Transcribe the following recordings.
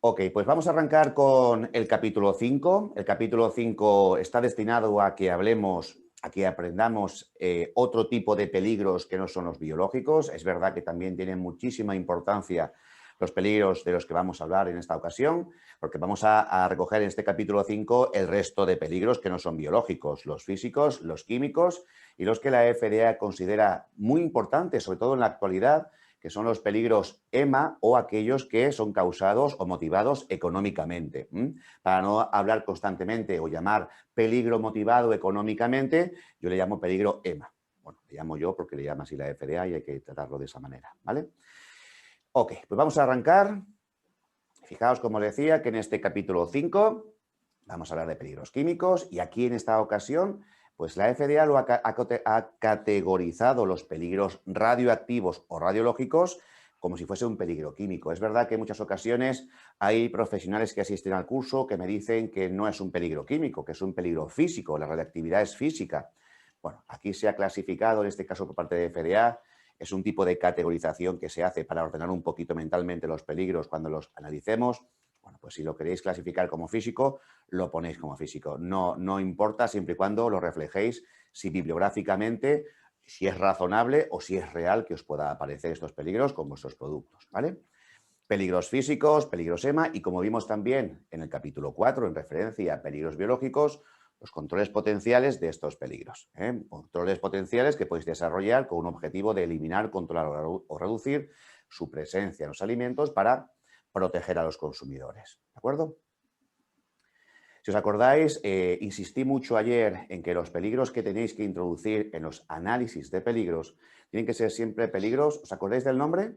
Ok, pues vamos a arrancar con el capítulo 5. El capítulo 5 está destinado a que hablemos, a que aprendamos otro tipo de peligros que no son los biológicos. Es verdad que también tienen muchísima importancia los peligros de los que vamos a hablar en esta ocasión, porque vamos a recoger en este capítulo 5 el resto de peligros que no son biológicos, los físicos, los químicos y los que la FDA considera muy importantes, sobre todo en la actualidad, que son los peligros EMA o aquellos que son causados o motivados económicamente. Para no hablar constantemente o llamar peligro motivado económicamente, yo le llamo peligro EMA. Bueno, le llamo yo porque le llama así la FDA y hay que tratarlo de esa manera, ¿vale? Ok, pues vamos a arrancar. Fijaos, como os decía, que en este capítulo 5 vamos a hablar de peligros químicos y aquí en esta ocasión pues la FDA ha categorizado los peligros radioactivos o radiológicos como si fuese un peligro químico. Es verdad que en muchas ocasiones hay profesionales que asisten al curso que me dicen que no es un peligro químico, que es un peligro físico, la radiactividad es física. Bueno, aquí se ha clasificado, en este caso por parte de FDA, es un tipo de categorización que se hace para ordenar un poquito mentalmente los peligros cuando los analicemos. Bueno, pues si lo queréis clasificar como físico, lo ponéis como físico. No importa siempre y cuando lo reflejéis, si bibliográficamente, si es razonable o si es real que os pueda aparecer estos peligros con vuestros productos, ¿vale? Peligros físicos, peligros EMA y como vimos también en el capítulo 4 en referencia a peligros biológicos, los controles potenciales de estos peligros. Controles potenciales que podéis desarrollar con un objetivo de eliminar, controlar o reducir su presencia en los alimentos para proteger a los consumidores. ¿De acuerdo? Si os acordáis, insistí mucho ayer en que los peligros que tenéis que introducir en los análisis de peligros tienen que ser siempre peligros. ¿Os acordáis del nombre?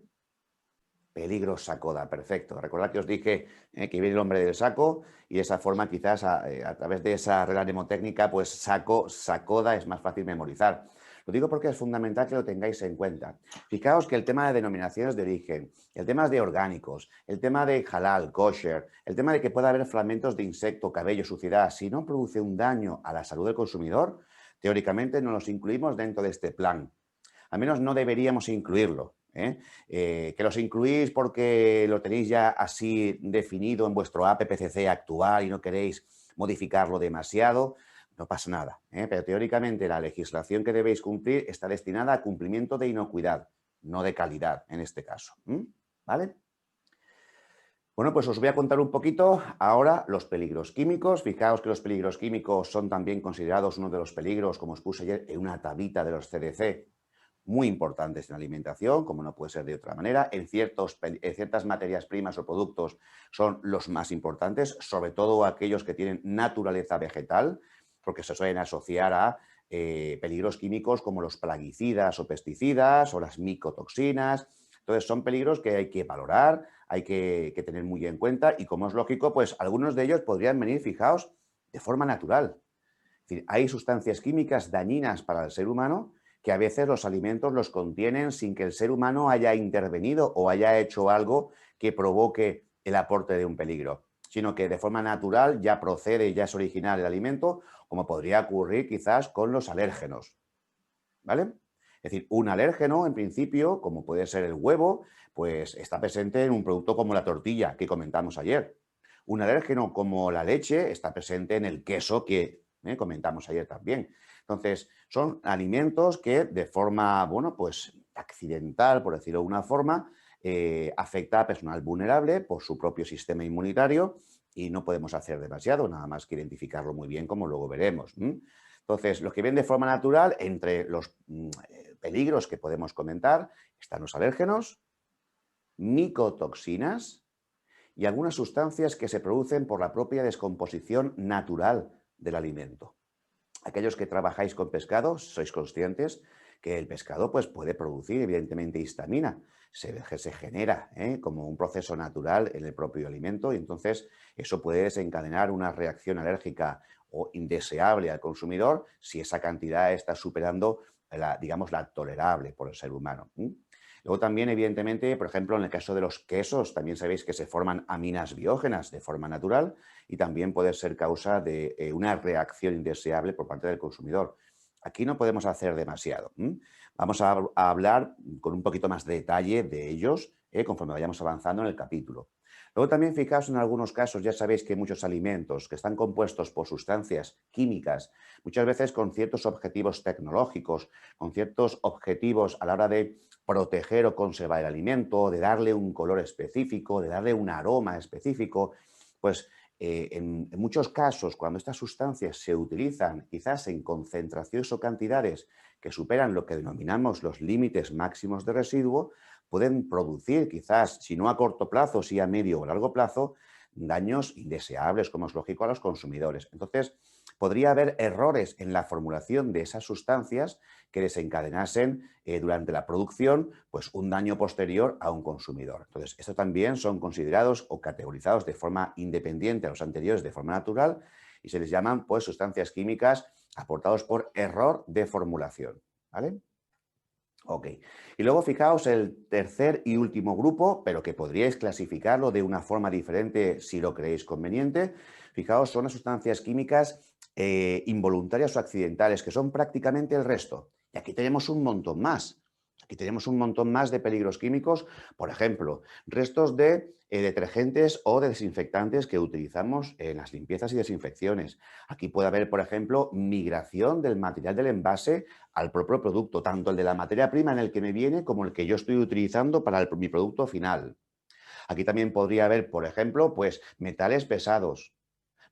Peligro Sacoda, perfecto. Recordad que os dije que viene el nombre del saco y de esa forma quizás a través de esa regla mnemotécnica, pues Sacoda es más fácil memorizar. Lo digo porque es fundamental que lo tengáis en cuenta. Fijaos que el tema de denominaciones de origen, el tema de orgánicos, el tema de halal, kosher, el tema de que pueda haber fragmentos de insecto, cabello, suciedad, si no produce un daño a la salud del consumidor, teóricamente no los incluimos dentro de este plan. Al menos no deberíamos incluirlo. Que los incluís porque lo tenéis ya así definido en vuestro APPCC actual y no queréis modificarlo demasiado, no pasa nada. Pero teóricamente la legislación que debéis cumplir está destinada a cumplimiento de inocuidad, no de calidad en este caso. ¿Vale? Bueno, pues os voy a contar un poquito ahora los peligros químicos. Fijaos que los peligros químicos son también considerados uno de los peligros, como os puse ayer, en una tablita de los CDC, muy importantes en la alimentación, como no puede ser de otra manera. En ciertas materias primas o productos son los más importantes, sobre todo aquellos que tienen naturaleza vegetal, porque se suelen asociar a peligros químicos como los plaguicidas o pesticidas o las micotoxinas. Entonces, son peligros que hay que valorar, hay que tener muy en cuenta y, como es lógico, pues algunos de ellos podrían venir, fijaos, de forma natural. Es decir, hay sustancias químicas dañinas para el ser humano que a veces los alimentos los contienen sin que el ser humano haya intervenido o haya hecho algo que provoque el aporte de un peligro, sino que de forma natural ya procede, ya es original el alimento, como podría ocurrir quizás con los alérgenos, ¿vale? Es decir, un alérgeno, en principio, como puede ser el huevo, pues está presente en un producto como la tortilla que comentamos ayer. Un alérgeno como la leche está presente en el queso que comentamos ayer también. Entonces, son alimentos que de forma, bueno, pues accidental, por decirlo de una forma, afecta a personal vulnerable por su propio sistema inmunitario y no podemos hacer demasiado, nada más que identificarlo muy bien, como luego veremos. Entonces, los que vienen de forma natural, entre los peligros que podemos comentar, están los alérgenos, micotoxinas y algunas sustancias que se producen por la propia descomposición natural del alimento. Aquellos que trabajáis con pescado, sois conscientes que el pescado pues, puede producir, evidentemente, histamina. Se genera como un proceso natural en el propio alimento y entonces eso puede desencadenar una reacción alérgica o indeseable al consumidor si esa cantidad está superando digamos, la tolerable por el ser humano. Luego también, evidentemente, por ejemplo, en el caso de los quesos, también sabéis que se forman aminas biógenas de forma natural y también puede ser causa de una reacción indeseable por parte del consumidor. Aquí no podemos hacer demasiado. Vamos a hablar con un poquito más de detalle de ellos conforme vayamos avanzando en el capítulo. Luego también fijaos en algunos casos, ya sabéis que muchos alimentos que están compuestos por sustancias químicas, muchas veces con ciertos objetivos tecnológicos, con ciertos objetivos a la hora de proteger o conservar el alimento, de darle un color específico, de darle un aroma específico, pues en muchos casos, cuando estas sustancias se utilizan quizás en concentraciones o cantidades que superan lo que denominamos los límites máximos de residuo, pueden producir quizás, si no a corto plazo, sí a medio o largo plazo, daños indeseables, como es lógico, a los consumidores. Entonces, podría haber errores en la formulación de esas sustancias que desencadenasen durante la producción pues, un daño posterior a un consumidor. Entonces, estos también son considerados o categorizados de forma independiente a los anteriores de forma natural y se les llaman pues, sustancias químicas aportados por error de formulación. ¿Vale? Ok. Y luego fijaos el tercer y último grupo, pero que podríais clasificarlo de una forma diferente si lo creéis conveniente. Fijaos, son las sustancias químicas involuntarias o accidentales, que son prácticamente el resto. Y aquí tenemos un montón más. Aquí tenemos un montón más de peligros químicos, por ejemplo, restos de detergentes o de desinfectantes que utilizamos en las limpiezas y desinfecciones. Aquí puede haber, por ejemplo, migración del material del envase al propio producto, tanto el de la materia prima en el que me viene como el que yo estoy utilizando para mi producto final. Aquí también podría haber, por ejemplo, pues metales pesados,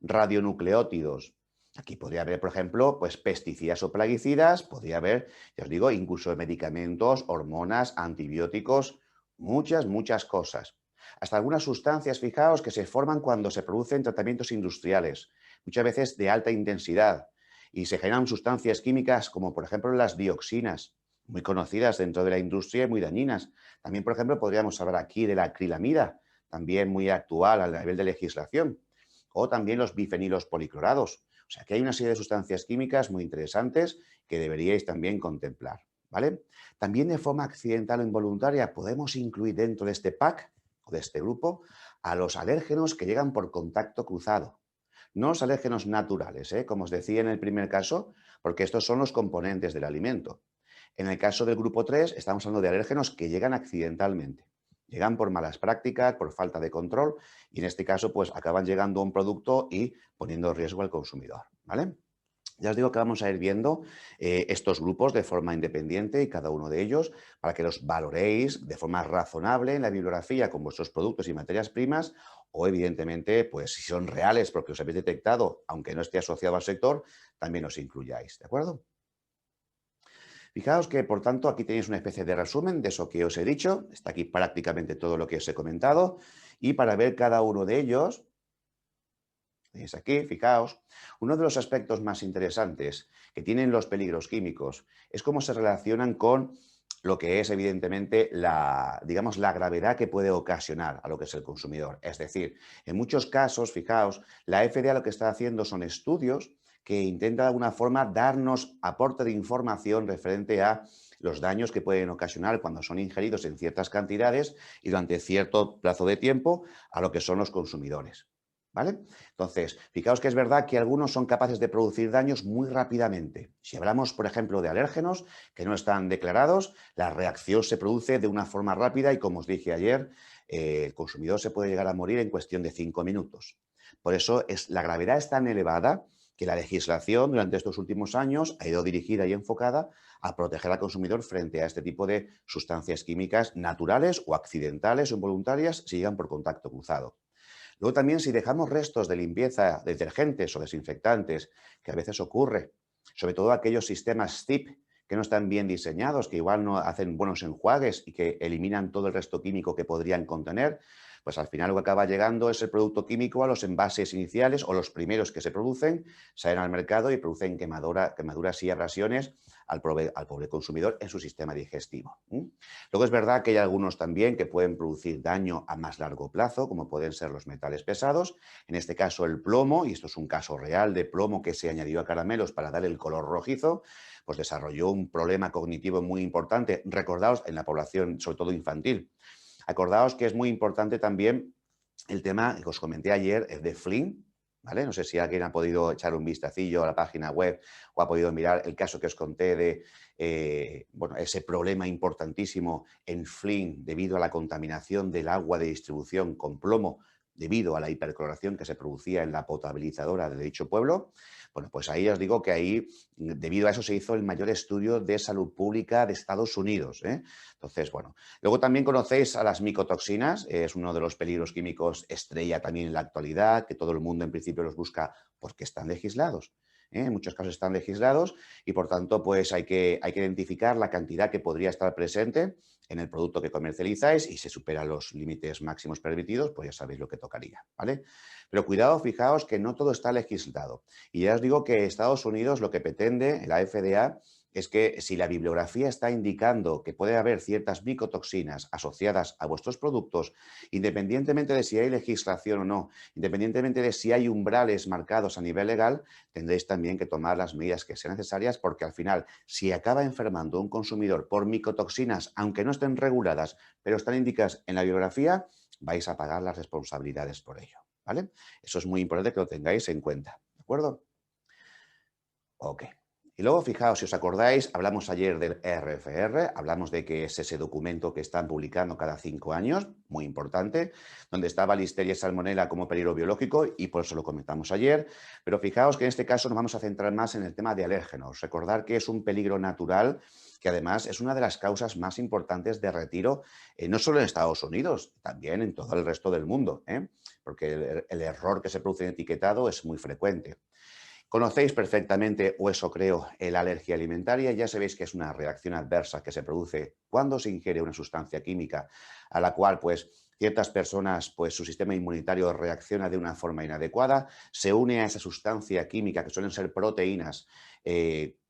radionucleótidos. Aquí podría haber, por ejemplo, pues pesticidas o plaguicidas, podría haber, ya os digo, incluso medicamentos, hormonas, antibióticos, muchas cosas. Hasta algunas sustancias, fijaos, que se forman cuando se producen tratamientos industriales, muchas veces de alta intensidad, y se generan sustancias químicas como, por ejemplo, las dioxinas, muy conocidas dentro de la industria y muy dañinas. También, por ejemplo, podríamos hablar aquí de la acrilamida, también muy actual a nivel de legislación, o también los bifenilos policlorados. O sea que hay una serie de sustancias químicas muy interesantes que deberíais también contemplar, ¿vale? También de forma accidental o involuntaria podemos incluir dentro de este pack o de este grupo a los alérgenos que llegan por contacto cruzado. No los alérgenos naturales, como os decía en el primer caso, porque estos son los componentes del alimento. En el caso del grupo 3 estamos hablando de alérgenos que llegan accidentalmente. Llegan por malas prácticas, por falta de control y en este caso pues acaban llegando a un producto y poniendo en riesgo al consumidor, ¿vale? Ya os digo que vamos a ir viendo estos grupos de forma independiente y cada uno de ellos para que los valoréis de forma razonable en la bibliografía con vuestros productos y materias primas o evidentemente pues si son reales porque os habéis detectado, aunque no esté asociado al sector, también os incluyáis, ¿de acuerdo? Fijaos que, por tanto, aquí tenéis una especie de resumen de eso que os he dicho. Está aquí prácticamente todo lo que os he comentado. Y para ver cada uno de ellos, tenéis aquí, fijaos, uno de los aspectos más interesantes que tienen los peligros químicos es cómo se relacionan con lo que es, evidentemente, digamos, la gravedad que puede ocasionar a lo que es el consumidor. Es decir, en muchos casos, fijaos, la FDA lo que está haciendo son estudios que intenta de alguna forma darnos aporte de información referente a los daños que pueden ocasionar cuando son ingeridos en ciertas cantidades y durante cierto plazo de tiempo a lo que son los consumidores. ¿Vale? Entonces, fijaos que es verdad que algunos son capaces de producir daños muy rápidamente. Si hablamos, por ejemplo, de alérgenos que no están declarados, la reacción se produce de una forma rápida y, como os dije ayer, el consumidor se puede llegar a morir en cuestión de 5 minutos. Por eso la gravedad es tan elevada que la legislación durante estos últimos años ha ido dirigida y enfocada a proteger al consumidor frente a este tipo de sustancias químicas naturales o accidentales o involuntarias si llegan por contacto cruzado. Luego también si dejamos restos de limpieza, detergentes o desinfectantes, que a veces ocurre, sobre todo aquellos sistemas ZIP que no están bien diseñados, que igual no hacen buenos enjuagues y que eliminan todo el resto químico que podrían contener, pues al final lo que acaba llegando es el producto químico a los envases iniciales o los primeros que se producen, salen al mercado y producen quemaduras y abrasiones al pobre consumidor en su sistema digestivo. Luego es verdad que hay algunos también que pueden producir daño a más largo plazo, como pueden ser los metales pesados, en este caso el plomo, y esto es un caso real de plomo que se añadió a caramelos para dar el color rojizo, pues desarrolló un problema cognitivo muy importante. Recordaos en la población, sobre todo infantil. Acordaos que es muy importante también el tema que os comenté ayer, es de Flynn, ¿vale? No sé si alguien ha podido echar un vistacillo a la página web o ha podido mirar el caso que os conté de bueno, ese problema importantísimo en Flynn debido a la contaminación del agua de distribución con plomo debido a la hipercloración que se producía en la potabilizadora de dicho pueblo. Bueno, pues ahí os digo que ahí, debido a eso, se hizo el mayor estudio de salud pública de Estados Unidos, ¿eh? Entonces, bueno. Luego también conocéis a las micotoxinas, es uno de los peligros químicos estrella también en la actualidad, que todo el mundo en principio los busca porque están legislados. En muchos casos están legislados y, por tanto, pues hay que identificar la cantidad que podría estar presente en el producto que comercializáis y si supera los límites máximos permitidos, pues ya sabéis lo que tocaría, ¿vale? Pero cuidado, fijaos que no todo está legislado. Y ya os digo que Estados Unidos lo que pretende, la FDA, es que si la bibliografía está indicando que puede haber ciertas micotoxinas asociadas a vuestros productos, independientemente de si hay legislación o no, independientemente de si hay umbrales marcados a nivel legal, tendréis también que tomar las medidas que sean necesarias porque al final, si acaba enfermando un consumidor por micotoxinas, aunque no estén reguladas, pero están indicadas en la bibliografía, vais a pagar las responsabilidades por ello, ¿vale? Eso es muy importante que lo tengáis en cuenta, ¿de acuerdo? Ok. Y luego, fijaos, si os acordáis, hablamos ayer del RFR, hablamos de que es ese documento que están publicando cada 5 años, muy importante, donde estaba Listeria y Salmonella como peligro biológico y por eso lo comentamos ayer. Pero fijaos que en este caso nos vamos a centrar más en el tema de alérgenos. Recordar que es un peligro natural que además es una de las causas más importantes de retiro, no solo en Estados Unidos, también en todo el resto del mundo, ¿eh? Porque el error que se produce en etiquetado es muy frecuente. Conocéis perfectamente, o eso creo, la alergia alimentaria. Ya sabéis que es una reacción adversa que se produce cuando se ingiere una sustancia química a la cual, pues, ciertas personas, pues, su sistema inmunitario reacciona de una forma inadecuada, se une a esa sustancia química que suelen ser proteínas,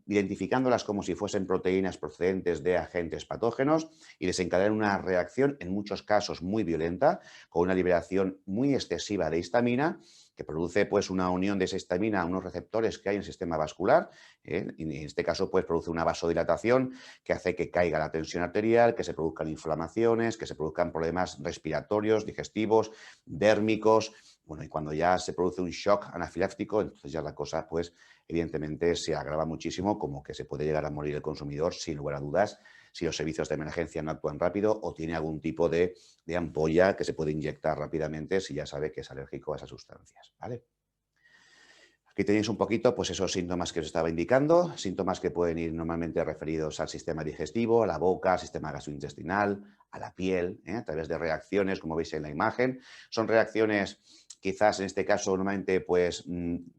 identificándolas como si fuesen proteínas procedentes de agentes patógenos y desencadenan una reacción, en muchos casos muy violenta, con una liberación muy excesiva de histamina que produce pues una unión de esa histamina a unos receptores que hay en el sistema vascular, y en este caso pues produce una vasodilatación que hace que caiga la tensión arterial, que se produzcan inflamaciones, que se produzcan problemas respiratorios, digestivos, dérmicos, bueno, y cuando ya se produce un shock anafiláctico, entonces ya la cosa pues evidentemente se agrava muchísimo, como que se puede llegar a morir el consumidor sin lugar a dudas si los servicios de emergencia no actúan rápido o tiene algún tipo de ampolla que se puede inyectar rápidamente si ya sabe que es alérgico a esas sustancias, ¿vale? Aquí tenéis un poquito pues esos síntomas que os estaba indicando, síntomas que pueden ir normalmente referidos al sistema digestivo, a la boca, al sistema gastrointestinal, a la piel, a través de reacciones, como veis en la imagen. Son reacciones quizás en este caso normalmente pues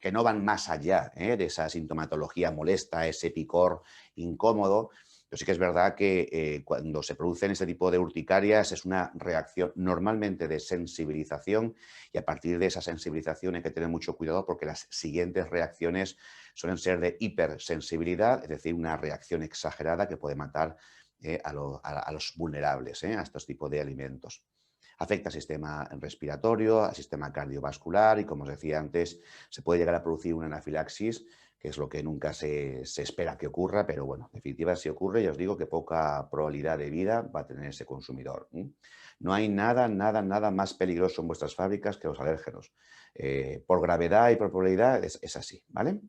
que no van más allá de esa sintomatología molesta, ese picor incómodo. Pero sí que es verdad que cuando se producen este tipo de urticarias es una reacción normalmente de sensibilización y a partir de esa sensibilización hay que tener mucho cuidado porque las siguientes reacciones suelen ser de hipersensibilidad, es decir, una reacción exagerada que puede matar a los vulnerables a estos tipos de alimentos. Afecta al sistema respiratorio, al sistema cardiovascular y, como os decía antes, se puede llegar a producir una anafilaxis, que es lo que nunca se espera que ocurra, pero bueno, en definitiva, si ocurre, ya os digo que poca probabilidad de vida va a tener ese consumidor. No hay nada, nada, nada más peligroso en vuestras fábricas que los alérgenos. Por gravedad y por probabilidad es así, ¿vale?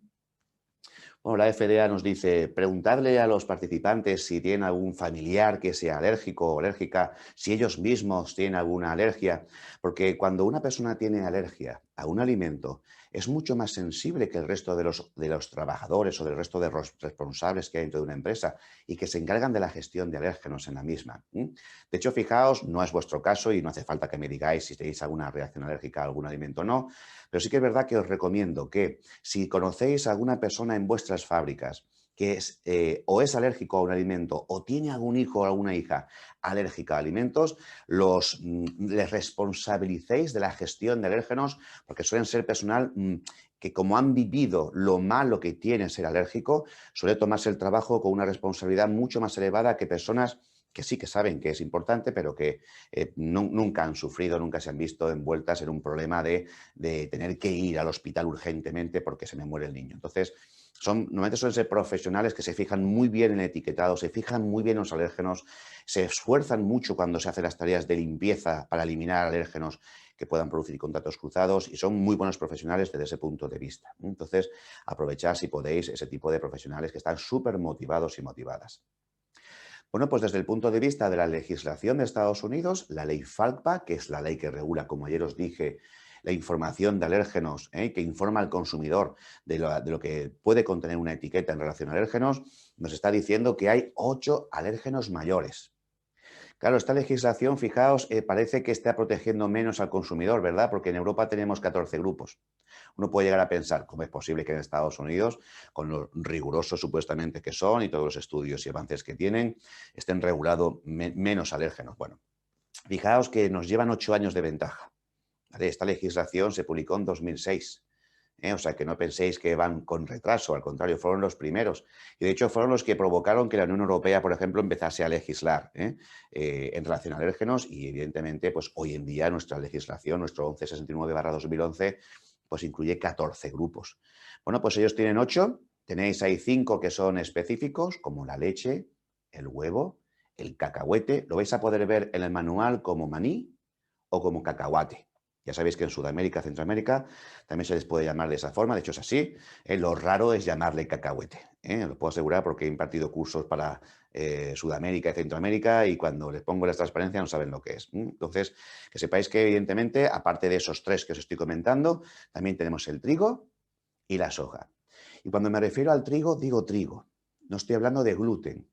Bueno, la FDA nos dice, preguntarle a los participantes si tienen algún familiar que sea alérgico o alérgica, si ellos mismos tienen alguna alergia, porque cuando una persona tiene alergia a un alimento, es mucho más sensible que el resto de los trabajadores o del resto de los responsables que hay dentro de una empresa y que se encargan de la gestión de alérgenos en la misma. De hecho, fijaos, no es vuestro caso y no hace falta que me digáis si tenéis alguna reacción alérgica a algún alimento o no, pero sí que es verdad que os recomiendo que si conocéis a alguna persona en vuestras fábricas que es o es alérgico a un alimento o tiene algún hijo o alguna hija alérgica a alimentos, les responsabilicéis de la gestión de alérgenos porque suelen ser personal que como han vivido lo malo que tiene ser alérgico, suele tomarse el trabajo con una responsabilidad mucho más elevada que personas que sí que saben que es importante, pero que nunca han sufrido, nunca se han visto envueltas en un problema de tener que ir al hospital urgentemente porque se me muere el niño. Entonces, normalmente suelen ser profesionales que se fijan muy bien en el etiquetado, se fijan muy bien en los alérgenos, se esfuerzan mucho cuando se hacen las tareas de limpieza para eliminar alérgenos que puedan producir contactos cruzados y son muy buenos profesionales desde ese punto de vista. Entonces, aprovechad si podéis ese tipo de profesionales que están súper motivados y motivadas. Bueno, pues desde el punto de vista de la legislación de Estados Unidos, la ley FALCPA, que es la ley que regula, como ayer os dije, la información de alérgenos, que informa al consumidor de lo que puede contener una etiqueta en relación a alérgenos, nos está diciendo que hay 8 alérgenos mayores. Claro, esta legislación, fijaos, parece que está protegiendo menos al consumidor, ¿verdad? Porque en Europa tenemos 14 grupos. Uno puede llegar a pensar cómo es posible que en Estados Unidos, con lo rigurosos supuestamente que son y todos los estudios y avances que tienen, estén regulados menos alérgenos. Bueno, fijaos que nos llevan 8 años de ventaja. ¿Vale? Esta legislación se publicó en 2006. O sea, que no penséis que van con retraso, al contrario, fueron los primeros. Y de hecho fueron los que provocaron que la Unión Europea, por ejemplo, empezase a legislar en relación a alérgenos y evidentemente, pues hoy en día nuestra legislación, nuestro 1169/2011, pues incluye 14 grupos. Bueno, pues ellos tienen 8, tenéis ahí 5 que son específicos, como la leche, el huevo, el cacahuete, lo vais a poder ver en el manual como maní o como cacahuate. Ya sabéis que en Sudamérica, Centroamérica, también se les puede llamar de esa forma, de hecho es así. Lo raro es llamarle cacahuete. Lo puedo asegurar porque he impartido cursos para Sudamérica y Centroamérica y cuando les pongo la transparencia no saben lo que es. Entonces, que sepáis que evidentemente, aparte de esos 3 que os estoy comentando, también tenemos el trigo y la soja. Y cuando me refiero al trigo, digo trigo. No estoy hablando de gluten.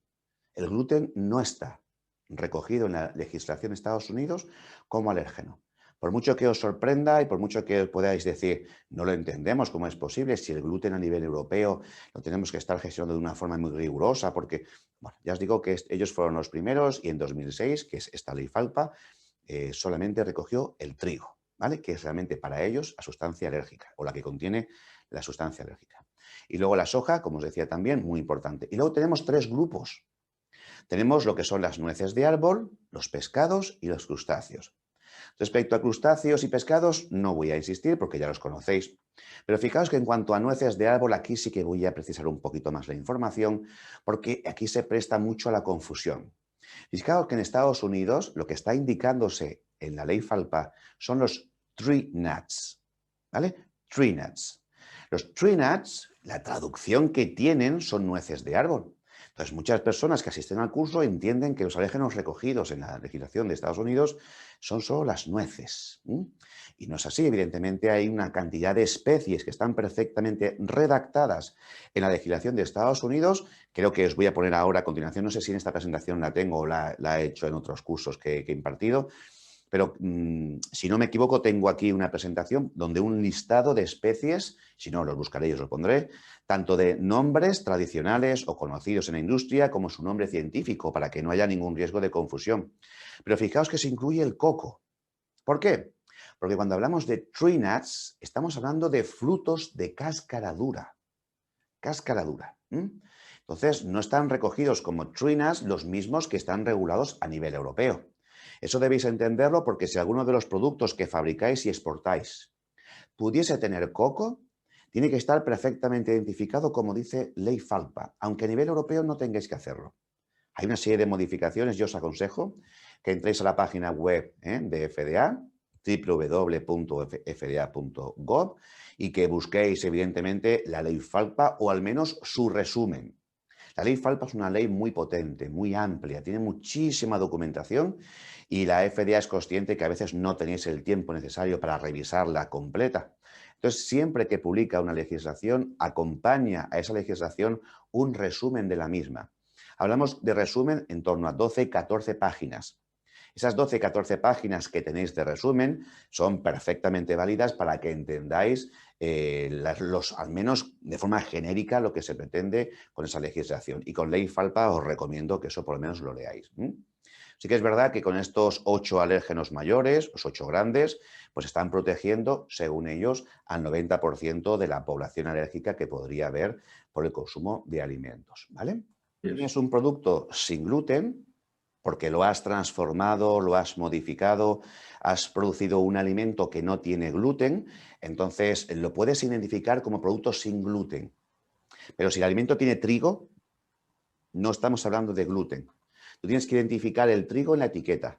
El gluten no está recogido en la legislación de Estados Unidos como alérgeno. Por mucho que os sorprenda y por mucho que os podáis decir, no lo entendemos, ¿cómo es posible? Si el gluten a nivel europeo lo tenemos que estar gestionando de una forma muy rigurosa, porque, bueno, ya os digo que ellos fueron los primeros y en 2006, que es esta ley FALPA, solamente recogió el trigo, ¿vale? Que es realmente para ellos la sustancia alérgica o la que contiene la sustancia alérgica. Y luego la soja, como os decía también, muy importante. Y luego tenemos 3 grupos. Tenemos lo que son las nueces de árbol, los pescados y los crustáceos. Respecto a crustáceos y pescados, no voy a insistir porque ya los conocéis. Pero fijaos que en cuanto a nueces de árbol, aquí sí que voy a precisar un poquito más la información porque aquí se presta mucho a la confusión. Fijaos que en Estados Unidos lo que está indicándose en la ley FALPA son los tree nuts, ¿vale? Tree nuts. Los tree nuts, la traducción que tienen son nueces de árbol. Entonces, muchas personas que asisten al curso entienden que los alérgenos recogidos en la legislación de Estados Unidos son solo las nueces. Y no es así, evidentemente hay una cantidad de especies que están perfectamente redactadas en la legislación de Estados Unidos. Creo que os voy a poner ahora a continuación, no sé si en esta presentación la tengo o la he hecho en otros cursos que he impartido, pero si no me equivoco, tengo aquí una presentación donde un listado de especies, si no los buscaré y os lo pondré, tanto de nombres tradicionales o conocidos en la industria como su nombre científico, para que no haya ningún riesgo de confusión. Pero fijaos que se incluye el coco. ¿Por qué? Porque cuando hablamos de tree nuts, estamos hablando de frutos de cáscara dura. Cáscara dura. Entonces, no están recogidos como tree nuts los mismos que están regulados a nivel europeo. Eso debéis entenderlo porque si alguno de los productos que fabricáis y exportáis pudiese tener coco, tiene que estar perfectamente identificado como dice Ley FALPA, aunque a nivel europeo no tengáis que hacerlo. Hay una serie de modificaciones, yo os aconsejo que entréis a la página web de FDA, www.fda.gov, y que busquéis evidentemente la Ley FALPA o al menos su resumen. La ley FALPA es una ley muy potente, muy amplia, tiene muchísima documentación y la FDA es consciente que a veces no tenéis el tiempo necesario para revisarla completa. Entonces, siempre que publica una legislación, acompaña a esa legislación un resumen de la misma. Hablamos de resumen en torno a 12, 14 páginas. Esas 12, 14 páginas que tenéis de resumen son perfectamente válidas para que entendáis al menos de forma genérica lo que se pretende con esa legislación. Y con ley FALPA os recomiendo que eso por lo menos lo leáis. Sí que es verdad que con estos 8 alérgenos mayores, los 8 grandes, pues están protegiendo, según ellos, al 90% de la población alérgica que podría haber por el consumo de alimentos. ¿Vale? Tienes un producto sin gluten, porque lo has transformado, lo has modificado, has producido un alimento que no tiene gluten, entonces lo puedes identificar como producto sin gluten. Pero si el alimento tiene trigo, no estamos hablando de gluten. Tú tienes que identificar el trigo en la etiqueta.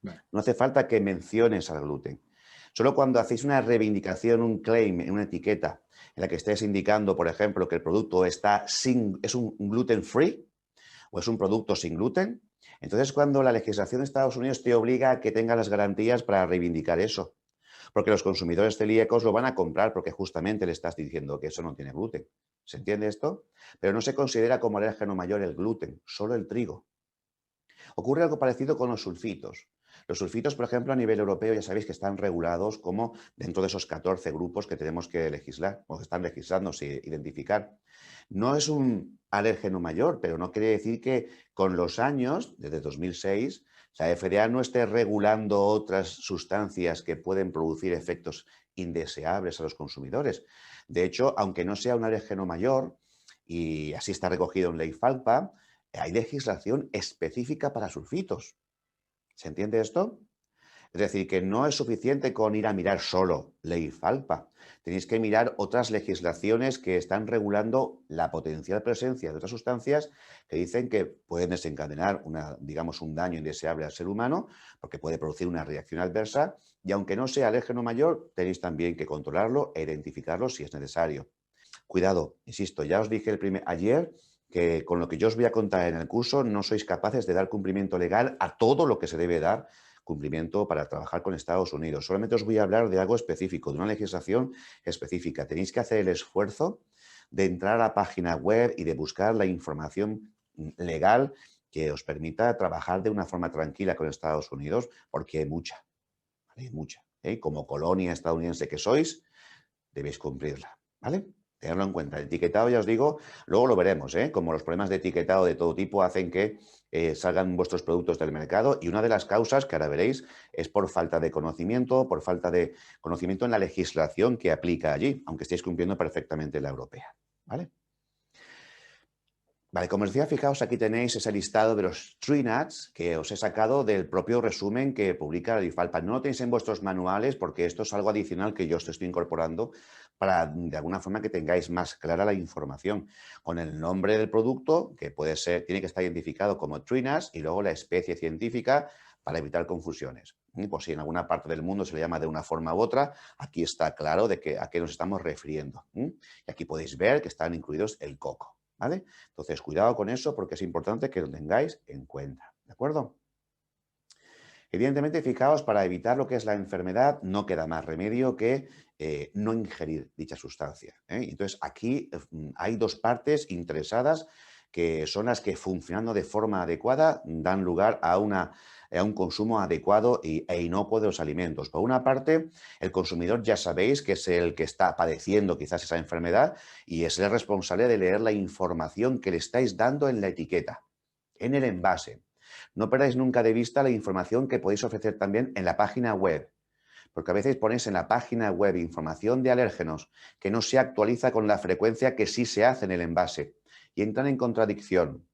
No hace falta que menciones al gluten. Solo cuando hacéis una reivindicación, un claim en una etiqueta en la que estés indicando, por ejemplo, que el producto es un gluten free, o es un producto sin gluten, entonces cuando la legislación de Estados Unidos te obliga a que tengas las garantías para reivindicar eso. Porque los consumidores celíacos lo van a comprar porque justamente le estás diciendo que eso no tiene gluten. ¿Se entiende esto? Pero no se considera como alérgeno mayor el gluten, solo el trigo. Ocurre algo parecido con los sulfitos. Los sulfitos, por ejemplo, a nivel europeo ya sabéis que están regulados como dentro de esos 14 grupos que tenemos que legislar o que están legislándose, identificar. No es un alérgeno mayor, pero no quiere decir que con los años, desde 2006, la FDA no esté regulando otras sustancias que pueden producir efectos indeseables a los consumidores. De hecho, aunque no sea un alérgeno mayor, y así está recogido en Ley FALPA, hay legislación específica para sulfitos. ¿Se entiende esto? Es decir, que no es suficiente con ir a mirar solo Ley FALPA. Tenéis que mirar otras legislaciones que están regulando la potencial presencia de otras sustancias que dicen que pueden desencadenar digamos, un daño indeseable al ser humano porque puede producir una reacción adversa y aunque no sea alérgeno mayor, tenéis también que controlarlo e identificarlo si es necesario. Cuidado, insisto, ya os dije ayer que con lo que yo os voy a contar en el curso no sois capaces de dar cumplimiento legal a todo lo que se debe dar cumplimiento para trabajar con Estados Unidos. Solamente os voy a hablar de algo específico, de una legislación específica. Tenéis que hacer el esfuerzo de entrar a la página web y de buscar la información legal que os permita trabajar de una forma tranquila con Estados Unidos, porque hay mucha, ¿vale? Hay mucha. ¿Eh? Como colonia estadounidense que sois, debéis cumplirla, ¿vale? Tenerlo en cuenta. El etiquetado, ya os digo, luego lo veremos, ¿eh? Como los problemas de etiquetado de todo tipo hacen que salgan vuestros productos del mercado y una de las causas, que ahora veréis, es por falta de conocimiento, por falta de conocimiento en la legislación que aplica allí, aunque estéis cumpliendo perfectamente la europea, ¿vale? Vale, como os decía, fijaos, aquí tenéis ese listado de los tree nuts que os he sacado del propio resumen que publica la IFALPA. No lo tenéis en vuestros manuales porque esto es algo adicional que yo os estoy incorporando para, de alguna forma, que tengáis más clara la información. Con el nombre del producto, que puede ser, tiene que estar identificado como tree nuts, y luego la especie científica para evitar confusiones. Y por si en alguna parte del mundo se le llama de una forma u otra, aquí está claro de a qué nos estamos refiriendo. Y aquí podéis ver que están incluidos el coco. ¿Vale? Entonces, cuidado con eso porque es importante que lo tengáis en cuenta, ¿de acuerdo? Evidentemente, fijaos, para evitar lo que es la enfermedad, no queda más remedio que no ingerir dicha sustancia, ¿eh? Entonces, aquí hay dos partes interesadas que son las que, funcionando de forma adecuada, dan lugar a un consumo adecuado e inocuo de los alimentos. Por una parte, el consumidor ya sabéis que es el que está padeciendo quizás esa enfermedad y es el responsable de leer la información que le estáis dando en la etiqueta, en el envase. No perdáis nunca de vista la información que podéis ofrecer también en la página web, porque a veces ponéis en la página web información de alérgenos que no se actualiza con la frecuencia que sí se hace en el envase y entran en contradicción.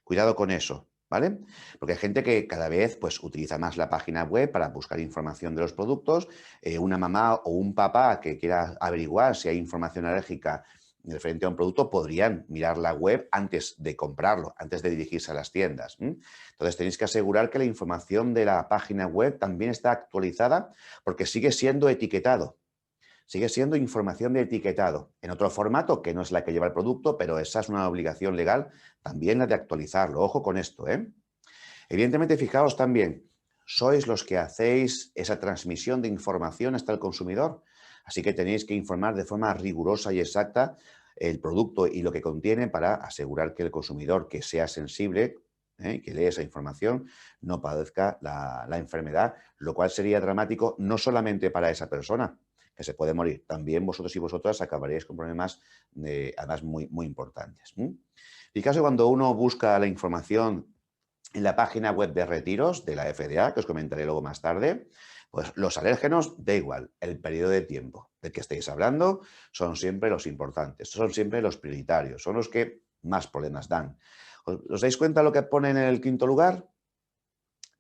Cuidado con eso, ¿vale? Porque hay gente que cada vez pues, utiliza más la página web para buscar información de los productos. Una mamá o un papá que quiera averiguar si hay información alérgica referente a un producto podrían mirar la web antes de comprarlo, antes de dirigirse a las tiendas. Entonces tenéis que asegurar que la información de la página web también está actualizada porque sigue siendo etiquetado. Sigue siendo información de etiquetado en otro formato que no es la que lleva el producto, pero esa es una obligación legal, también la de actualizarlo. Ojo con esto, ¿eh? Evidentemente, fijaos también, sois los que hacéis esa transmisión de información hasta el consumidor, así que tenéis que informar de forma rigurosa y exacta el producto y lo que contiene para asegurar que el consumidor que sea sensible, que lee esa información, no padezca la enfermedad, lo cual sería dramático no solamente para esa persona, que se puede morir, también vosotros y vosotras acabaréis con problemas además muy, muy importantes. Fijaos que cuando uno busca la información en la página web de retiros de la FDA, que os comentaré luego más tarde, pues los alérgenos, da igual, el periodo de tiempo del que estéis hablando son siempre los importantes, son siempre los prioritarios, son los que más problemas dan. ¿Os dais cuenta lo que pone en el quinto lugar?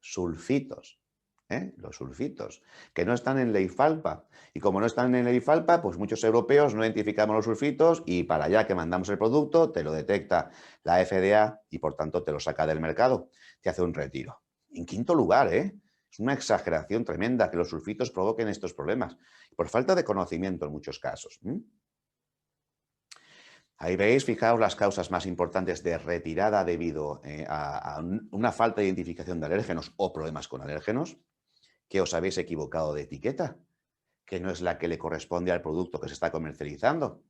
Sulfitos. Los sulfitos, que no están en Ley FALPA. Y como no están en Ley FALPA, pues muchos europeos no identificamos los sulfitos y para allá que mandamos el producto, te lo detecta la FDA y por tanto te lo saca del mercado, te hace un retiro. En quinto lugar, es una exageración tremenda que los sulfitos provoquen estos problemas, por falta de conocimiento en muchos casos. Ahí veis, fijaos las causas más importantes de retirada debido a una falta de identificación de alérgenos o problemas con alérgenos, que os habéis equivocado de etiqueta, que no es la que le corresponde al producto que se está comercializando,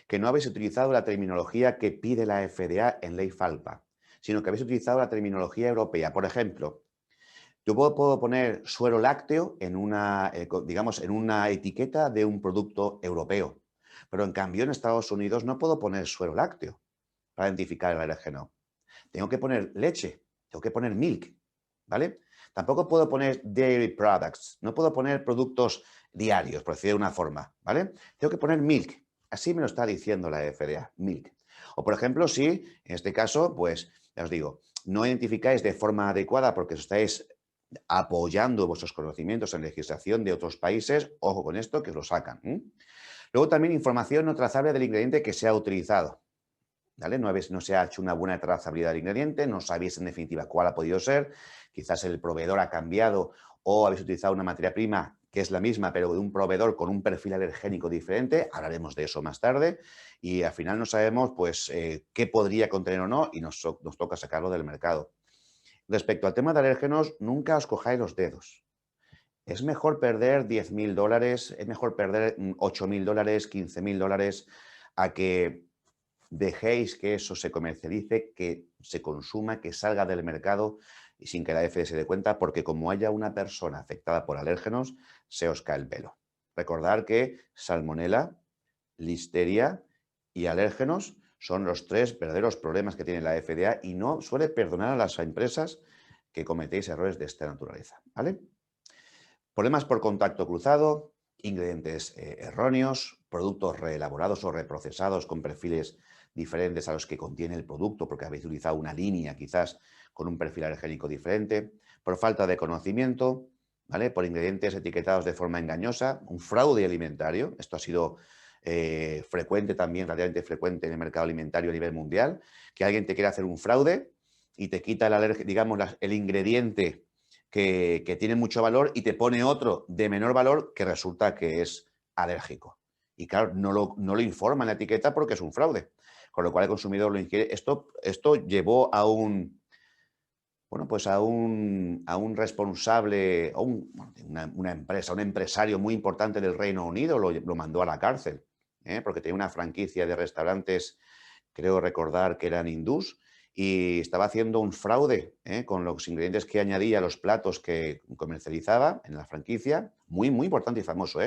que no habéis utilizado la terminología que pide la FDA en ley FALPA, sino que habéis utilizado la terminología europea. Por ejemplo, yo puedo poner suero lácteo en una, digamos, en una etiqueta de un producto europeo, pero en cambio en Estados Unidos no puedo poner suero lácteo para identificar el alérgeno. Tengo que poner leche, tengo que poner milk, ¿vale? Tampoco puedo poner dairy products, no puedo poner productos diarios, por decirlo de una forma, ¿vale? Tengo que poner milk, así me lo está diciendo la FDA, milk. O por ejemplo, si en este caso, pues ya os digo, no identificáis de forma adecuada porque os estáis apoyando vuestros conocimientos en legislación de otros países, ojo con esto, que os lo sacan. Luego también información no trazable del ingrediente que se ha utilizado. ¿Vale? No se ha hecho una buena trazabilidad del ingrediente, no sabéis en definitiva cuál ha podido ser, quizás el proveedor ha cambiado o habéis utilizado una materia prima que es la misma, pero de un proveedor con un perfil alergénico diferente, hablaremos de eso más tarde, y al final no sabemos pues, qué podría contener o no y nos toca sacarlo del mercado. Respecto al tema de alérgenos, nunca os cojáis los dedos. Es mejor perder $10.000, es mejor perder $8.000, $15.000 a que dejéis que eso se comercialice, que se consuma, que salga del mercado y sin que la FDA se dé cuenta, porque como haya una persona afectada por alérgenos, se os cae el pelo. Recordar que salmonela, listeria y alérgenos son los tres verdaderos problemas que tiene la FDA y no suele perdonar a las empresas que cometéis errores de esta naturaleza, ¿vale? Problemas por contacto cruzado, ingredientes erróneos, productos reelaborados o reprocesados con perfiles diferentes a los que contiene el producto porque habéis utilizado una línea quizás con un perfil alergénico diferente, por falta de conocimiento, ¿vale? Por ingredientes etiquetados de forma engañosa, un fraude alimentario. Esto ha sido frecuente también, relativamente frecuente en el mercado alimentario a nivel mundial, que alguien te quiere hacer un fraude y te quita digamos, el ingrediente que tiene mucho valor y te pone otro de menor valor que resulta que es alérgico. Y claro, no lo informa en la etiqueta porque es un fraude. Con lo cual el consumidor lo ingiere. Esto llevó a un, bueno, pues a un responsable, o una empresa, un empresario muy importante del Reino Unido, lo mandó a la cárcel, porque tenía una franquicia de restaurantes, creo recordar que eran hindús, y estaba haciendo un fraude con los ingredientes que añadía a los platos que comercializaba en la franquicia, muy, muy importante y famoso,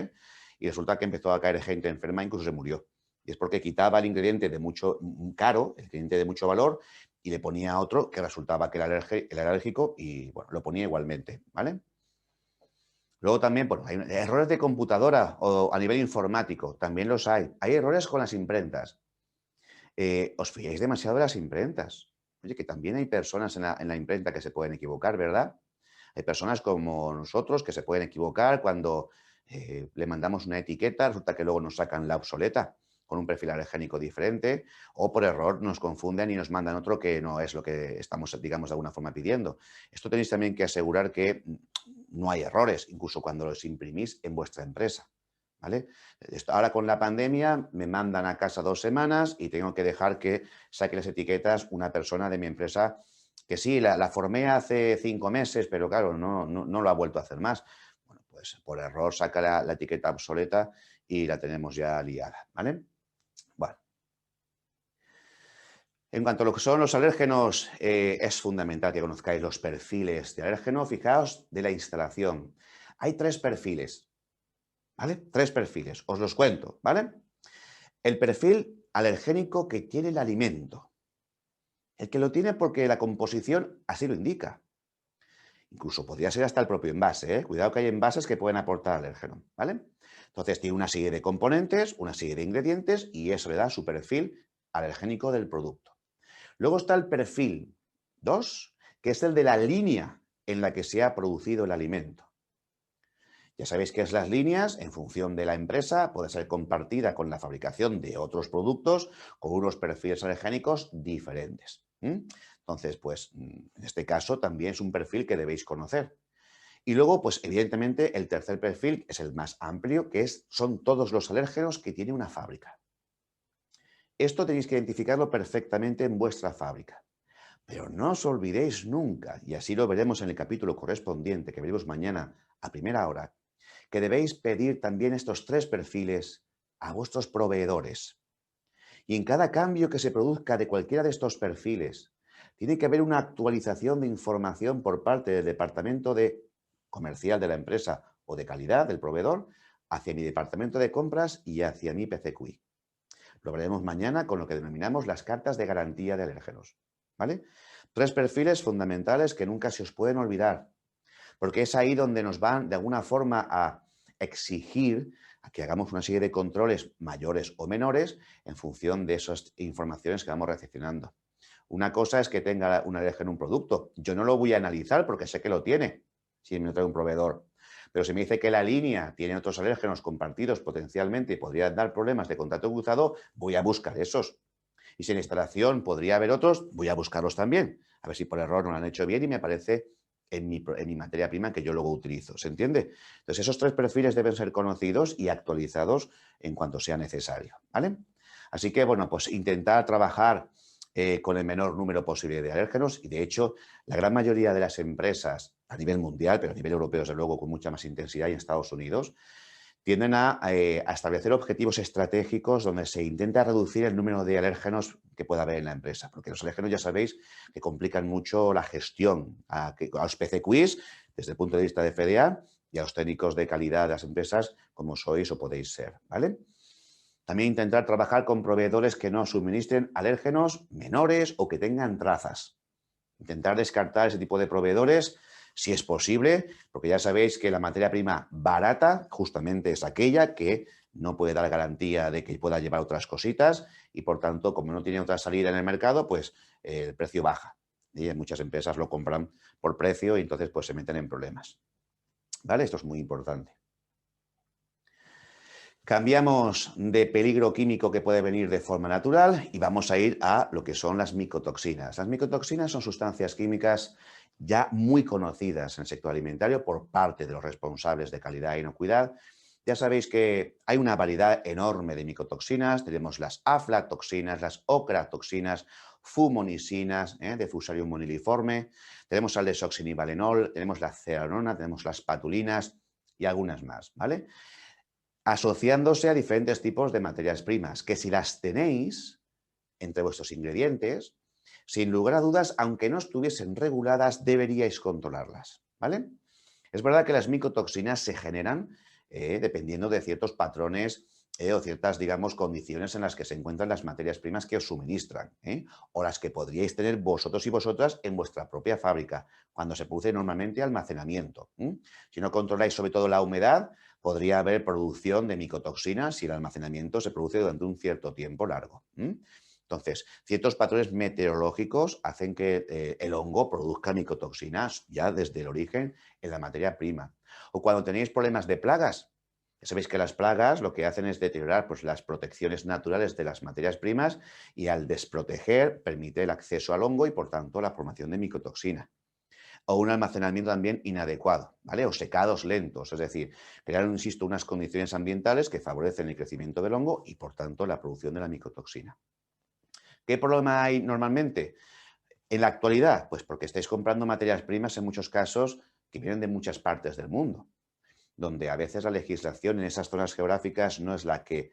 y resulta que empezó a caer gente enferma, incluso se murió. Y es porque quitaba el ingrediente de mucho caro, el ingrediente de mucho valor, y le ponía otro que resultaba que era alérgico y bueno, lo ponía igualmente, ¿vale? Luego también, bueno, hay errores de computadora o a nivel informático, también los hay. Hay errores con las imprentas. Os fiáis demasiado de las imprentas. Oye, que también hay personas en la imprenta que se pueden equivocar, ¿verdad? Hay personas como nosotros que se pueden equivocar cuando le mandamos una etiqueta, resulta que luego nos sacan la obsoleta con un perfil alergénico diferente o por error nos confunden y nos mandan otro que no es lo que estamos, digamos, de alguna forma pidiendo. Esto tenéis también que asegurar que no hay errores, incluso cuando los imprimís en vuestra empresa. ¿Vale? Ahora con la pandemia me mandan a casa 2 semanas y tengo que dejar que saque las etiquetas una persona de mi empresa que sí, la formé hace 5 meses, pero claro, no lo ha vuelto a hacer más. Bueno, pues por error saca la etiqueta obsoleta y la tenemos ya liada, ¿vale? Bueno, en cuanto a lo que son los alérgenos, es fundamental que conozcáis los perfiles de alérgeno. Fijaos de la instalación. Hay 3 perfiles, ¿vale? 3 perfiles, os los cuento, ¿vale? El perfil alergénico que tiene el alimento. El que lo tiene porque la composición así lo indica. Incluso podría ser hasta el propio envase, ¿eh? Cuidado que hay envases que pueden aportar alérgeno, ¿vale? Entonces tiene una serie de componentes, una serie de ingredientes y eso le da su perfil alergénico del producto. Luego está el perfil 2, que es el de la línea en la que se ha producido el alimento. Ya sabéis que es las líneas, en función de la empresa, puede ser compartida con la fabricación de otros productos con unos perfiles alergénicos diferentes. Entonces, pues en este caso también es un perfil que debéis conocer. Y luego, pues evidentemente, el tercer perfil es el más amplio, que son todos los alérgenos que tiene una fábrica. Esto tenéis que identificarlo perfectamente en vuestra fábrica. Pero no os olvidéis nunca, y así lo veremos en el capítulo correspondiente que veremos mañana a primera hora, que debéis pedir también estos tres perfiles a vuestros proveedores. Y en cada cambio que se produzca de cualquiera de estos perfiles, tiene que haber una actualización de información por parte del departamento de comercial de la empresa o de calidad del proveedor hacia mi departamento de compras y hacia mi PCQI. Lo veremos mañana con lo que denominamos las cartas de garantía de alérgenos. ¿Vale? Tres perfiles fundamentales que nunca se os pueden olvidar, porque es ahí donde nos van de alguna forma a exigir a que hagamos una serie de controles mayores o menores en función de esas informaciones que vamos recepcionando. Una cosa es que tenga un alérgeno en un producto. Yo no lo voy a analizar porque sé que lo tiene, si me lo trae un proveedor. Pero si me dice que la línea tiene otros alérgenos compartidos potencialmente y podrían dar problemas de contacto cruzado, voy a buscar esos. Y si en instalación podría haber otros, voy a buscarlos también. A ver si por error no lo han hecho bien y me aparece en mi materia prima que yo luego utilizo. ¿Se entiende? Entonces, esos tres perfiles deben ser conocidos y actualizados en cuanto sea necesario. ¿Vale? Así que, bueno, pues intentar trabajar con el menor número posible de alérgenos y, de hecho, la gran mayoría de las empresas a nivel mundial, pero a nivel europeo, desde luego, con mucha más intensidad y en Estados Unidos, tienden a establecer objetivos estratégicos donde se intenta reducir el número de alérgenos que pueda haber en la empresa, porque los alérgenos ya sabéis que complican mucho la gestión a los PCQs desde el punto de vista de FDA y a los técnicos de calidad de las empresas como sois o podéis ser, ¿vale? También intentar trabajar con proveedores que no suministren alérgenos menores o que tengan trazas. Intentar descartar ese tipo de proveedores si es posible, porque ya sabéis que la materia prima barata justamente es aquella que no puede dar garantía de que pueda llevar otras cositas y, por tanto, como no tiene otra salida en el mercado, pues el precio baja. Y muchas empresas lo compran por precio y entonces pues se meten en problemas. ¿Vale? Esto es muy importante. Cambiamos de peligro químico que puede venir de forma natural y vamos a ir a lo que son las micotoxinas. Las micotoxinas son sustancias químicas ya muy conocidas en el sector alimentario por parte de los responsables de calidad e inocuidad. Ya sabéis que hay una variedad enorme de micotoxinas. Tenemos las aflatoxinas, las ocratoxinas, fumonicinas, de Fusarium moniliforme. Tenemos al desoxinivalenol, tenemos la ceranona, tenemos las patulinas y algunas más, ¿vale? Asociándose a diferentes tipos de materias primas, que si las tenéis entre vuestros ingredientes, sin lugar a dudas, aunque no estuviesen reguladas, deberíais controlarlas, ¿vale? Es verdad que las micotoxinas se generan dependiendo de ciertos patrones o ciertas, digamos, condiciones en las que se encuentran las materias primas que os suministran, o las que podríais tener vosotros y vosotras en vuestra propia fábrica, cuando se produce normalmente almacenamiento. Si no controláis sobre todo la humedad, podría haber producción de micotoxinas si el almacenamiento se produce durante un cierto tiempo largo. Entonces, ciertos patrones meteorológicos hacen que el hongo produzca micotoxinas ya desde el origen en la materia prima. O cuando tenéis problemas de plagas. Ya sabéis que las plagas lo que hacen es deteriorar pues, las protecciones naturales de las materias primas y al desproteger permite el acceso al hongo y por tanto la formación de micotoxina. O un almacenamiento también inadecuado, ¿vale? O secados lentos, es decir, crear, insisto, unas condiciones ambientales que favorecen el crecimiento del hongo y por tanto la producción de la micotoxina. ¿Qué problema hay normalmente? En la actualidad, pues porque estáis comprando materias primas en muchos casos que vienen de muchas partes del mundo, donde a veces la legislación en esas zonas geográficas no es la que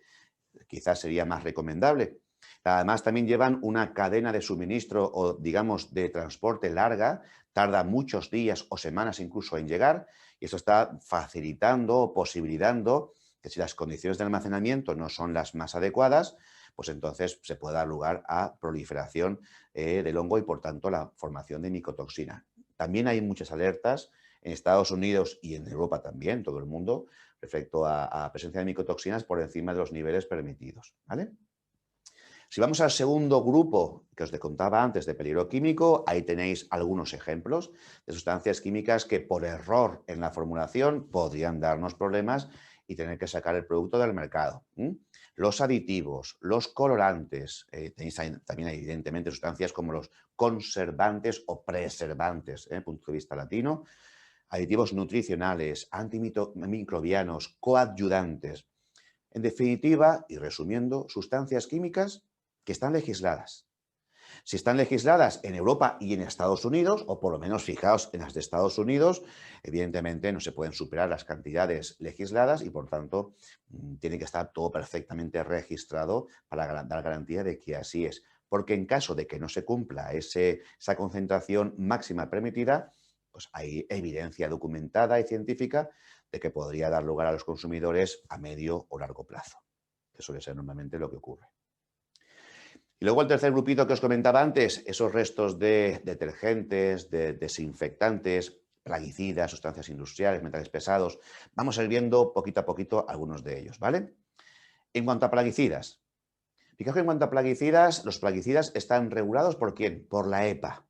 quizás sería más recomendable. Además, también llevan una cadena de suministro o, digamos, de transporte larga, tarda muchos días o semanas incluso en llegar, y eso está facilitando o posibilitando que si las condiciones de almacenamiento no son las más adecuadas, pues entonces se puede dar lugar a proliferación del hongo y, por tanto, la formación de micotoxina. También hay muchas alertas en Estados Unidos y en Europa también, todo el mundo, respecto a presencia de micotoxinas por encima de los niveles permitidos, ¿vale? Si vamos al segundo grupo que os contaba antes de peligro químico, ahí tenéis algunos ejemplos de sustancias químicas que por error en la formulación podrían darnos problemas y tener que sacar el producto del mercado. Los aditivos, los colorantes, tenéis también evidentemente sustancias como los conservantes o preservantes, punto de vista latino, aditivos nutricionales, antimicrobianos, coadyuvantes. En definitiva, y resumiendo, sustancias químicas que están legisladas. Si están legisladas en Europa y en Estados Unidos, o por lo menos fijaos en las de Estados Unidos, evidentemente no se pueden superar las cantidades legisladas y por tanto tiene que estar todo perfectamente registrado para dar garantía de que así es. Porque en caso de que no se cumpla esa concentración máxima permitida, pues hay evidencia documentada y científica de que podría dar lugar a los consumidores a medio o largo plazo, que suele ser normalmente lo que ocurre. Y luego el tercer grupito que os comentaba antes, esos restos de detergentes, de desinfectantes, plaguicidas, sustancias industriales, metales pesados. Vamos a ir viendo poquito a poquito algunos de ellos, ¿vale? En cuanto a plaguicidas, fijaos que en cuanto a plaguicidas, los plaguicidas están regulados ¿por quién? Por la EPA.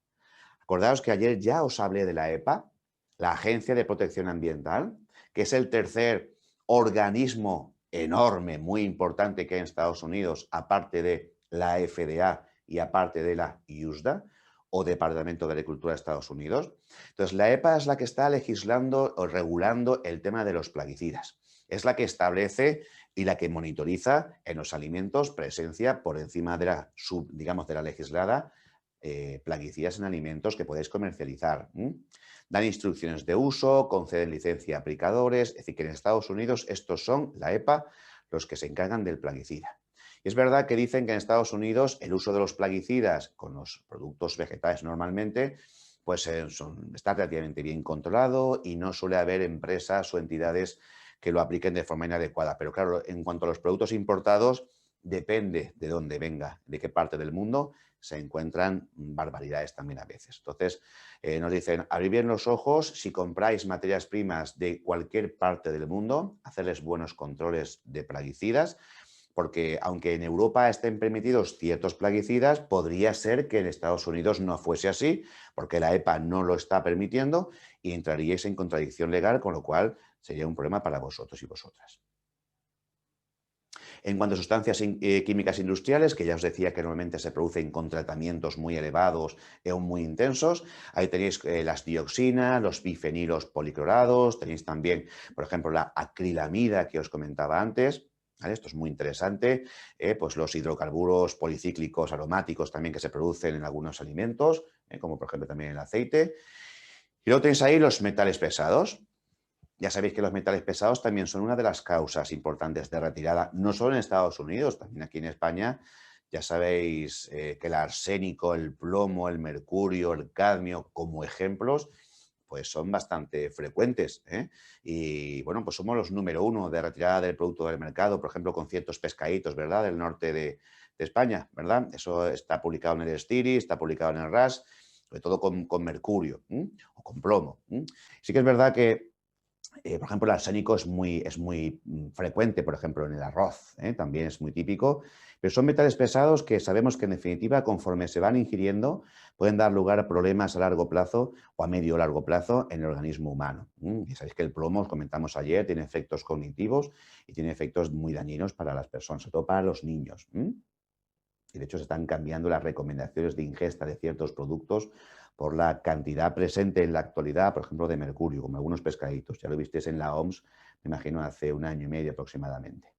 Acordaos que ayer ya os hablé de la EPA, la Agencia de Protección Ambiental, que es el tercer organismo enorme, muy importante que hay en Estados Unidos, aparte de la FDA y aparte de la USDA, o Departamento de Agricultura de Estados Unidos. Entonces, la EPA es la que está legislando o regulando el tema de los plaguicidas. Es la que establece y la que monitoriza en los alimentos presencia por encima de la, digamos, de la legislada plaguicidas en alimentos que podéis comercializar. Dan instrucciones de uso, conceden licencia a aplicadores, es decir, que en Estados Unidos estos son, la EPA, los que se encargan del plaguicida. Y es verdad que dicen que en Estados Unidos el uso de los plaguicidas con los productos vegetales normalmente pues está relativamente bien controlado y no suele haber empresas o entidades que lo apliquen de forma inadecuada. Pero claro, en cuanto a los productos importados, depende de dónde venga, de qué parte del mundo, se encuentran barbaridades también a veces. Entonces, nos dicen, abrid bien los ojos, si compráis materias primas de cualquier parte del mundo, hacerles buenos controles de plaguicidas, porque aunque en Europa estén permitidos ciertos plaguicidas, podría ser que en Estados Unidos no fuese así, porque la EPA no lo está permitiendo y entraríais en contradicción legal, con lo cual sería un problema para vosotros y vosotras. En cuanto a sustancias químicas industriales, que ya os decía que normalmente se producen con tratamientos muy elevados o muy intensos, ahí tenéis las dioxinas, los bifenilos policlorados, tenéis también, por ejemplo, la acrilamida que os comentaba antes. ¿Vale? Esto es muy interesante, pues los hidrocarburos policíclicos aromáticos también que se producen en algunos alimentos, como por ejemplo también el aceite. Y luego tenéis ahí los metales pesados. Ya sabéis que los metales pesados también son una de las causas importantes de retirada, no solo en Estados Unidos, también aquí en España. Ya sabéis que el arsénico, el plomo, el mercurio, el cadmio, como ejemplos, pues son bastante frecuentes. Y bueno, pues somos los número uno de retirada del producto del mercado, por ejemplo, con ciertos pescaditos, ¿verdad?, del norte de España, ¿verdad? Eso está publicado en el STIRI, está publicado en el RAS, sobre todo con mercurio o con plomo. Sí que es verdad que por ejemplo, el arsénico es muy frecuente, por ejemplo, en el arroz, también es muy típico, pero son metales pesados que sabemos que en definitiva, conforme se van ingiriendo, pueden dar lugar a problemas a largo plazo o a medio o largo plazo en el organismo humano. Y sabéis que el plomo, os comentamos ayer, tiene efectos cognitivos y tiene efectos muy dañinos para las personas, sobre todo para los niños. Y de hecho se están cambiando las recomendaciones de ingesta de ciertos productos por la cantidad presente en la actualidad, por ejemplo, de mercurio, como algunos pescaditos. Ya lo visteis en la OMS, me imagino, hace 1 año y medio aproximadamente.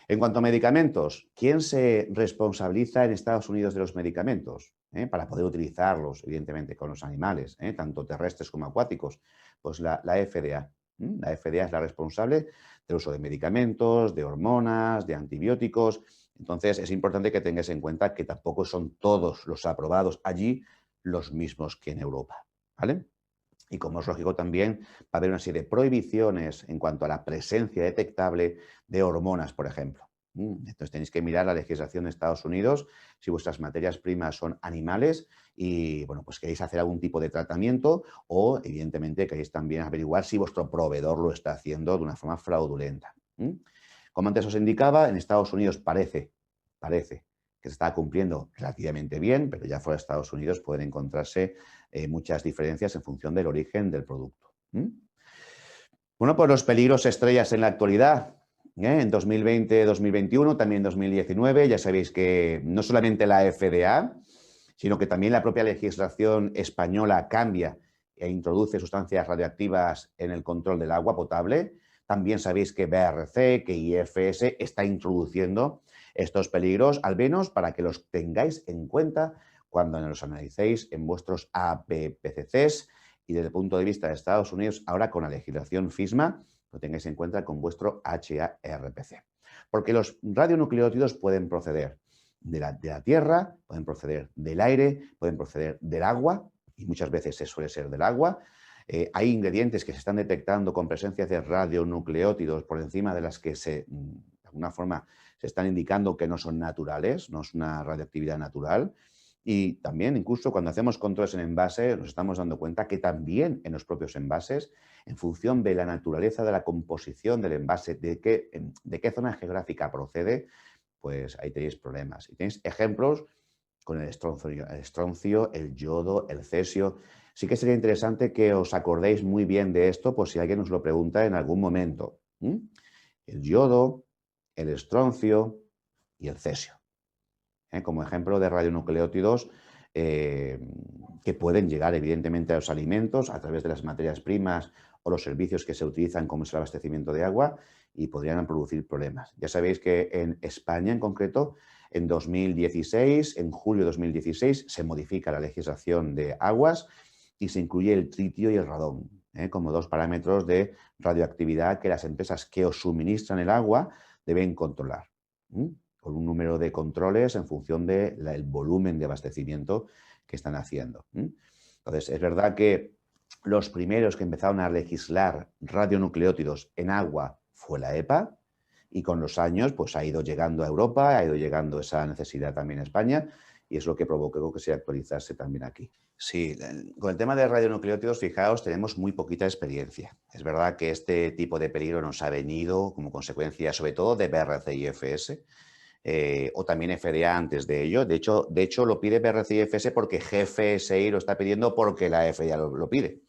En cuanto a medicamentos, ¿quién se responsabiliza en Estados Unidos de los medicamentos? Para poder utilizarlos, evidentemente, con los animales, tanto terrestres como acuáticos. Pues la FDA. La FDA es la responsable del uso de medicamentos, de hormonas, de antibióticos. Entonces, es importante que tengáis en cuenta que tampoco son todos los aprobados allí los mismos que en Europa. ¿Vale? Y como es lógico también, va a haber una serie de prohibiciones en cuanto a la presencia detectable de hormonas, por ejemplo. Entonces tenéis que mirar la legislación de Estados Unidos si vuestras materias primas son animales y, bueno, pues queréis hacer algún tipo de tratamiento o, evidentemente, queréis también averiguar si vuestro proveedor lo está haciendo de una forma fraudulenta. Como antes os indicaba, en Estados Unidos parece que se está cumpliendo relativamente bien, pero ya fuera de Estados Unidos pueden encontrarse muchas diferencias en función del origen del producto. Bueno, pues los peligros estrellas en la actualidad. En 2020, 2021, también 2019, ya sabéis que no solamente la FDA, sino que también la propia legislación española cambia e introduce sustancias radioactivas en el control del agua potable, También sabéis que BRC, que IFS está introduciendo estos peligros, al menos para que los tengáis en cuenta cuando los analicéis en vuestros APPCCs y desde el punto de vista de Estados Unidos, ahora con la legislación FISMA, lo tengáis en cuenta con vuestro HARPC. Porque los radionucleótidos pueden proceder de la tierra, pueden proceder del aire, pueden proceder del agua, y muchas veces suele ser del agua. Hay ingredientes que se están detectando con presencia de radionucleótidos por encima de las que de alguna forma se están indicando que no son naturales, no es una radioactividad natural. Y también incluso cuando hacemos controles en envase nos estamos dando cuenta que también en los propios envases, en función de la naturaleza de la composición del envase, de qué zona geográfica procede, pues ahí tenéis problemas. Y tenéis ejemplos con el estroncio, el yodo, el cesio. Sí que sería interesante que os acordéis muy bien de esto por si alguien os lo pregunta en algún momento. El yodo, el estroncio y el cesio. Como ejemplo de radionucleótidos que pueden llegar evidentemente a los alimentos a través de las materias primas o los servicios que se utilizan como es el abastecimiento de agua y podrían producir problemas. Ya sabéis que en España en concreto, en 2016, en julio de 2016, se modifica la legislación de aguas y se incluye el tritio y el radón como dos parámetros de radioactividad que las empresas que os suministran el agua deben controlar. Con un número de controles en función del volumen de abastecimiento que están haciendo. Entonces, es verdad que los primeros que empezaron a legislar radionucleótidos en agua fue la EPA y con los años pues, ha ido llegando a Europa, ha ido llegando esa necesidad también a España y es lo que provocó que se actualizase también aquí. Sí, con el tema de radionucleótidos, fijaos, tenemos muy poquita experiencia. Es verdad que este tipo de peligro nos ha venido como consecuencia sobre todo de BRC y IFS, o también FDA antes de ello. De hecho lo pide BRC y IFS porque GFSI lo está pidiendo porque la FDA lo pide.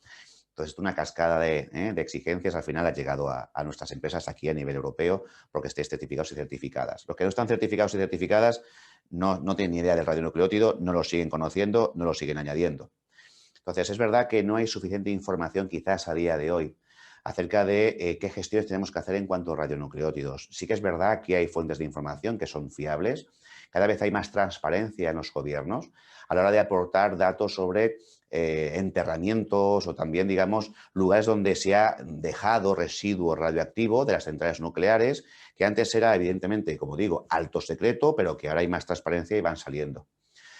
Entonces, una cascada de exigencias al final ha llegado a nuestras empresas aquí a nivel europeo porque estéis certificados y certificadas. Los que no están certificados y certificadas no tienen ni idea del radionucleótido, no lo siguen conociendo, no lo siguen añadiendo. Entonces, es verdad que no hay suficiente información quizás a día de hoy acerca de qué gestiones tenemos que hacer en cuanto a radionucleótidos. Sí que es verdad que hay fuentes de información que son fiables, cada vez hay más transparencia en los gobiernos a la hora de aportar datos sobre enterramientos o también, digamos, lugares donde se ha dejado residuo radioactivo de las centrales nucleares, que antes era, evidentemente, como digo, alto secreto, pero que ahora hay más transparencia y van saliendo.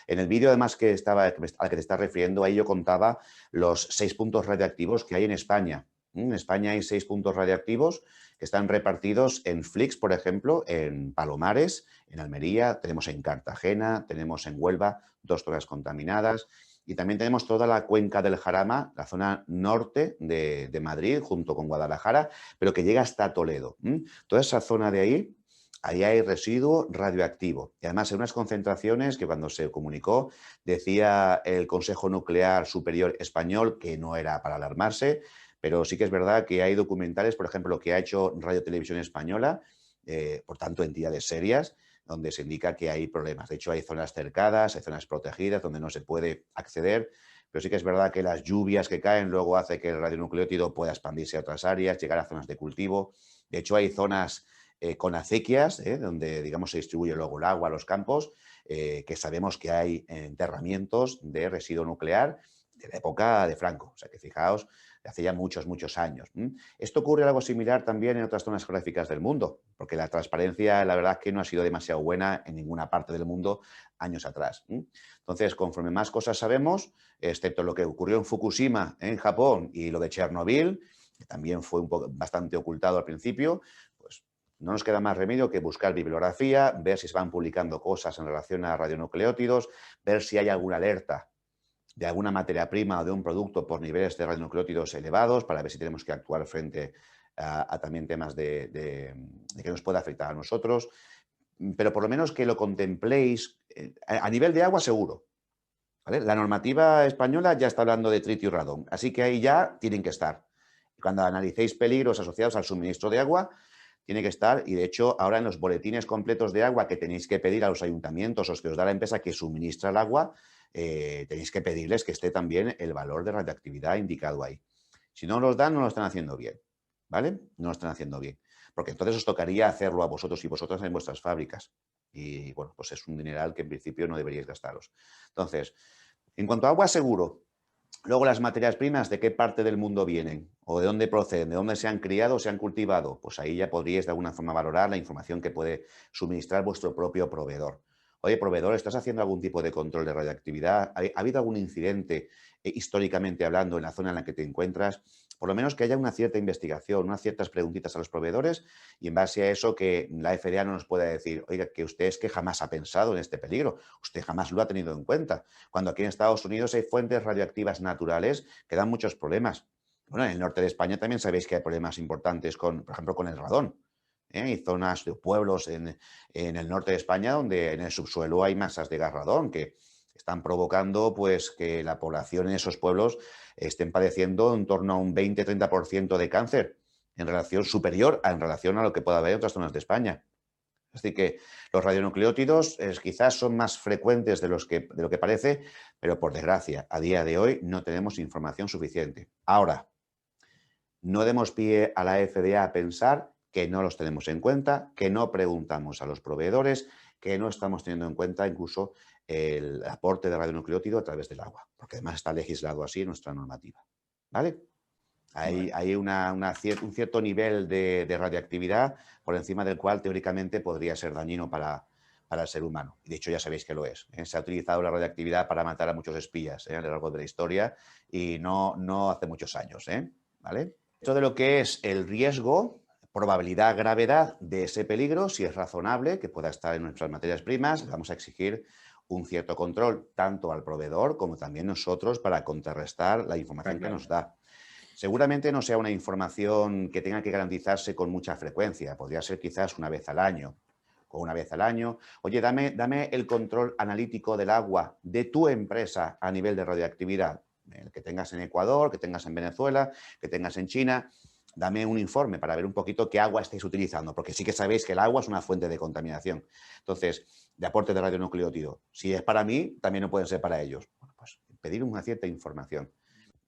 En el vídeo, además, al que te estás refiriendo, ahí yo contaba los 6 puntos radioactivos que hay en España. En España hay 6 puntos radioactivos que están repartidos en Flix, por ejemplo, en Palomares, en Almería, tenemos en Cartagena, tenemos en Huelva, 2 zonas contaminadas. Y también tenemos toda la cuenca del Jarama, la zona norte de Madrid, junto con Guadalajara, pero que llega hasta Toledo. Toda esa zona de ahí hay residuo radioactivo. Y además en unas concentraciones que cuando se comunicó decía el Consejo Nuclear Superior Español que no era para alarmarse, pero sí que es verdad que hay documentales, por ejemplo, que ha hecho Radio Televisión Española, por tanto entidades serias, donde se indica que hay problemas. De hecho, hay zonas cercadas, hay zonas protegidas donde no se puede acceder, pero sí que es verdad que las lluvias que caen luego hace que el radionucleótido pueda expandirse a otras áreas, llegar a zonas de cultivo. De hecho, hay zonas con acequias, donde digamos se distribuye luego el agua a los campos, que sabemos que hay enterramientos de residuo nuclear de la época de Franco. O sea que fijaos, de hace ya muchos, muchos años. Esto ocurre algo similar también en otras zonas geográficas del mundo, porque la transparencia, la verdad, que no ha sido demasiado buena en ninguna parte del mundo años atrás. Entonces, conforme más cosas sabemos, excepto lo que ocurrió en Fukushima, en Japón, y lo de Chernobyl, que también fue bastante ocultado al principio, pues no nos queda más remedio que buscar bibliografía, ver si se van publicando cosas en relación a radionucleótidos, ver si hay alguna alerta de alguna materia prima o de un producto por niveles de radionucleótidos elevados para ver si tenemos que actuar frente a también temas de que nos pueda afectar a nosotros. Pero por lo menos que lo contempléis a nivel de agua seguro. ¿Vale? La normativa española ya está hablando de tritio y radón, así que ahí ya tienen que estar. Cuando analicéis peligros asociados al suministro de agua, tiene que estar, y de hecho ahora en los boletines completos de agua que tenéis que pedir a los ayuntamientos o que os da la empresa que suministra el agua, tenéis que pedirles que esté también el valor de radioactividad indicado ahí. Si no los dan, no lo están haciendo bien. ¿vale? No lo están haciendo bien. Porque entonces os tocaría hacerlo a vosotros y vosotras en vuestras fábricas. Y bueno, pues es un dineral que en principio no deberíais gastaros. Entonces, en cuanto a agua seguro, luego las materias primas, ¿de qué parte del mundo vienen? ¿O de dónde proceden? ¿De dónde se han criado o se han cultivado? Pues ahí ya podríais de alguna forma valorar la información que puede suministrar vuestro propio proveedor. Oye, proveedor, ¿estás haciendo algún tipo de control de radioactividad? ¿Ha habido algún incidente, históricamente hablando, en la zona en la que te encuentras? Por lo menos que haya una cierta investigación, unas ciertas preguntitas a los proveedores y en base a eso que la FDA no nos pueda decir, oiga, que usted es que jamás ha pensado en este peligro, usted jamás lo ha tenido en cuenta. Cuando aquí en Estados Unidos hay fuentes radioactivas naturales que dan muchos problemas. Bueno, en el norte de España también sabéis que hay problemas importantes con, por ejemplo, con el radón. ¿Eh? Hay zonas de pueblos en el norte de España donde en el subsuelo hay masas de gas radón que están provocando pues, que la población en esos pueblos estén padeciendo en torno a un 20-30% de cáncer en relación superior en relación a lo que pueda haber en otras zonas de España. Es decir, que los radionucleótidos quizás son más frecuentes de lo que parece, pero por desgracia, a día de hoy no tenemos información suficiente. Ahora, no demos pie a la FDA a pensar que no los tenemos en cuenta, que no preguntamos a los proveedores, que no estamos teniendo en cuenta incluso el aporte de radionucleótido a través del agua, porque además está legislado así en nuestra normativa. ¿Vale? Hay, Vale. hay un cierto nivel de radioactividad por encima del cual teóricamente podría ser dañino para el ser humano. Y de hecho ya sabéis que lo es. ¿Eh? Se ha utilizado la radioactividad para matar a muchos espías a lo largo de la historia y no hace muchos años. ¿Vale? Dentro de lo que es el riesgo, probabilidad, gravedad de ese peligro, si es razonable que pueda estar en nuestras materias primas, vamos a exigir un cierto control tanto al proveedor como también nosotros para contrarrestar la Está información que claro. nos da. Seguramente no sea una información que tenga que garantizarse con mucha frecuencia, podría ser quizás una vez al año, o una vez al año. Oye, dame el control analítico del agua de tu empresa a nivel de radioactividad, el que tengas en Ecuador, que tengas en Venezuela, que tengas en China. Dame un informe para ver un poquito qué agua estáis utilizando, porque sí que sabéis que el agua es una fuente de contaminación. Entonces, de aporte de radionucleótido. Si es para mí, también no pueden ser para ellos. Bueno, pues pedir una cierta información.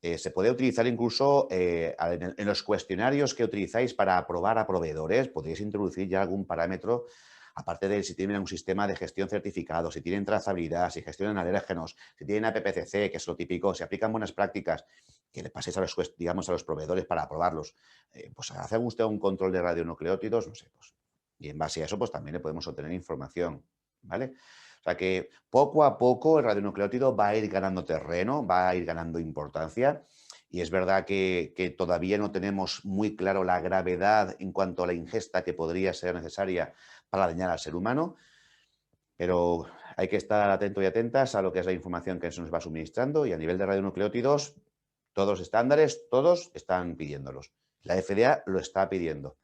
Se puede utilizar incluso en los cuestionarios que utilizáis para aprobar a proveedores, podéis introducir ya algún parámetro, aparte de si tienen un sistema de gestión certificado, si tienen trazabilidad, si gestionan alérgenos, si tienen APPCC, que es lo típico, si aplican buenas prácticas, que le paséis a los, digamos, a los proveedores para aprobarlos. Pues hace usted un control de radionucleótidos, no sé, pues, y en base a eso pues también le podemos obtener información, ¿vale? O sea que poco a poco el radionucleótido va a ir ganando terreno, va a ir ganando importancia y es verdad que todavía no tenemos muy claro la gravedad en cuanto a la ingesta que podría ser necesaria para dañar al ser humano, pero hay que estar atento y atentas a lo que es la información que se nos va suministrando y a nivel de radionucleótidos, todos los estándares, todos están pidiéndolos. La FDA lo está pidiendo.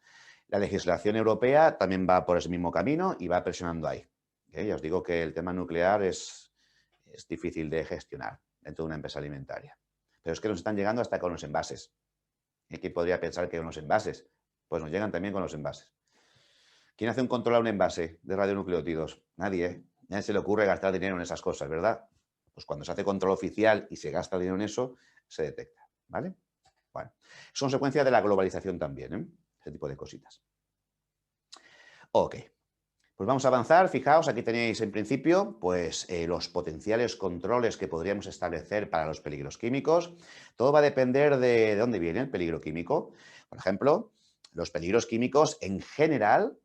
La legislación europea también va por ese mismo camino y va presionando ahí. Ya os digo que el tema nuclear es difícil de gestionar dentro de una empresa alimentaria. Pero es que nos están llegando hasta con los envases. ¿Quién podría pensar que con los envases? Pues nos llegan también con los envases. ¿Quién hace un control a un envase de radionucleótidos? Nadie, ¿eh? Nadie se le ocurre gastar dinero en esas cosas, ¿verdad? Pues cuando se hace control oficial y se gasta dinero en eso, se detecta, ¿vale? Bueno, es consecuencia de la globalización también, ¿eh? Ese tipo de cositas. Ok, pues vamos a avanzar. Fijaos, aquí tenéis en principio pues, los potenciales controles que podríamos establecer para los peligros químicos. Todo va a depender de dónde viene el peligro químico. Por ejemplo, los peligros químicos en general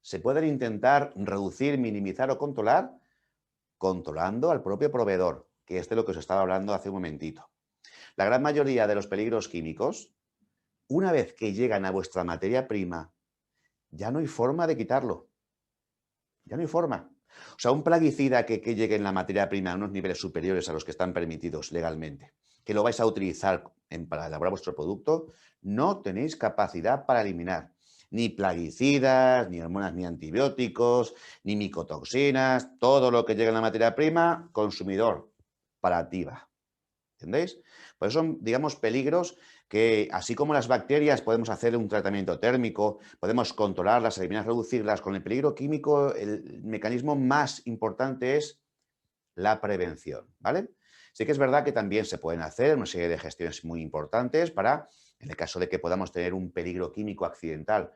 se pueden intentar reducir, minimizar o controlar controlando al propio proveedor, que es de lo que os estaba hablando hace un momentito. La gran mayoría de los peligros químicos, una vez que llegan a vuestra materia prima, ya no hay forma de quitarlo. Ya no hay forma. O sea, un plaguicida que llegue en la materia prima a unos niveles superiores a los que están permitidos legalmente, que lo vais a utilizar para elaborar vuestro producto, no tenéis capacidad para eliminar ni plaguicidas, ni hormonas, ni antibióticos, ni micotoxinas, todo lo que llegue en la materia prima, consumidor, para ti va. ¿Entendéis? Pues son, digamos, peligros que, así como las bacterias, podemos hacer un tratamiento térmico, podemos controlarlas, eliminar, reducirlas. Con el peligro químico, el mecanismo más importante es la prevención, ¿vale? Sí que es verdad que también se pueden hacer una serie de gestiones muy importantes para En el caso de que podamos tener un peligro químico accidental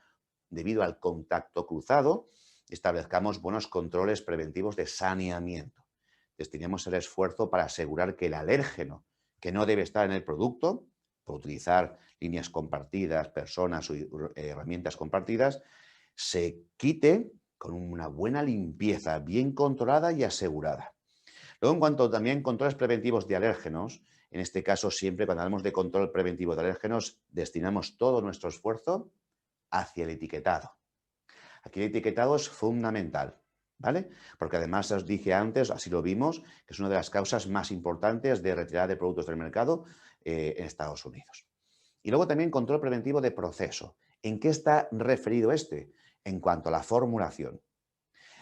debido al contacto cruzado, establezcamos buenos controles preventivos de saneamiento. Destinemos el esfuerzo para asegurar que el alérgeno que no debe estar en el producto, por utilizar líneas compartidas, personas o herramientas compartidas, se quite con una buena limpieza, bien controlada y asegurada. Luego, en cuanto también controles preventivos de alérgenos, en este caso siempre cuando hablamos de control preventivo de alérgenos, destinamos todo nuestro esfuerzo hacia el etiquetado. Aquí el etiquetado es fundamental, ¿vale? Porque además os dije antes, así lo vimos, que es una de las causas más importantes de retirada de productos del mercado en Estados Unidos. Y luego también control preventivo de proceso. ¿En qué está referido este? En cuanto a la formulación.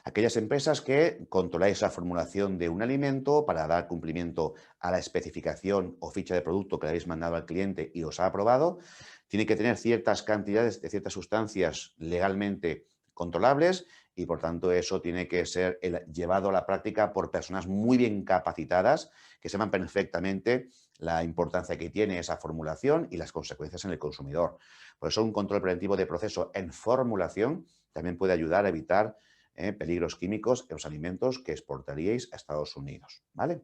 Aquellas empresas que controláis la formulación de un alimento para dar cumplimiento a la especificación o ficha de producto que le habéis mandado al cliente y os ha aprobado, tiene que tener ciertas cantidades de ciertas sustancias legalmente controlables y por tanto eso tiene que ser llevado a la práctica por personas muy bien capacitadas que sepan perfectamente la importancia que tiene esa formulación y las consecuencias en el consumidor. Por eso un control preventivo de proceso en formulación también puede ayudar a evitar peligros químicos en los alimentos que exportaríais a Estados Unidos, ¿vale?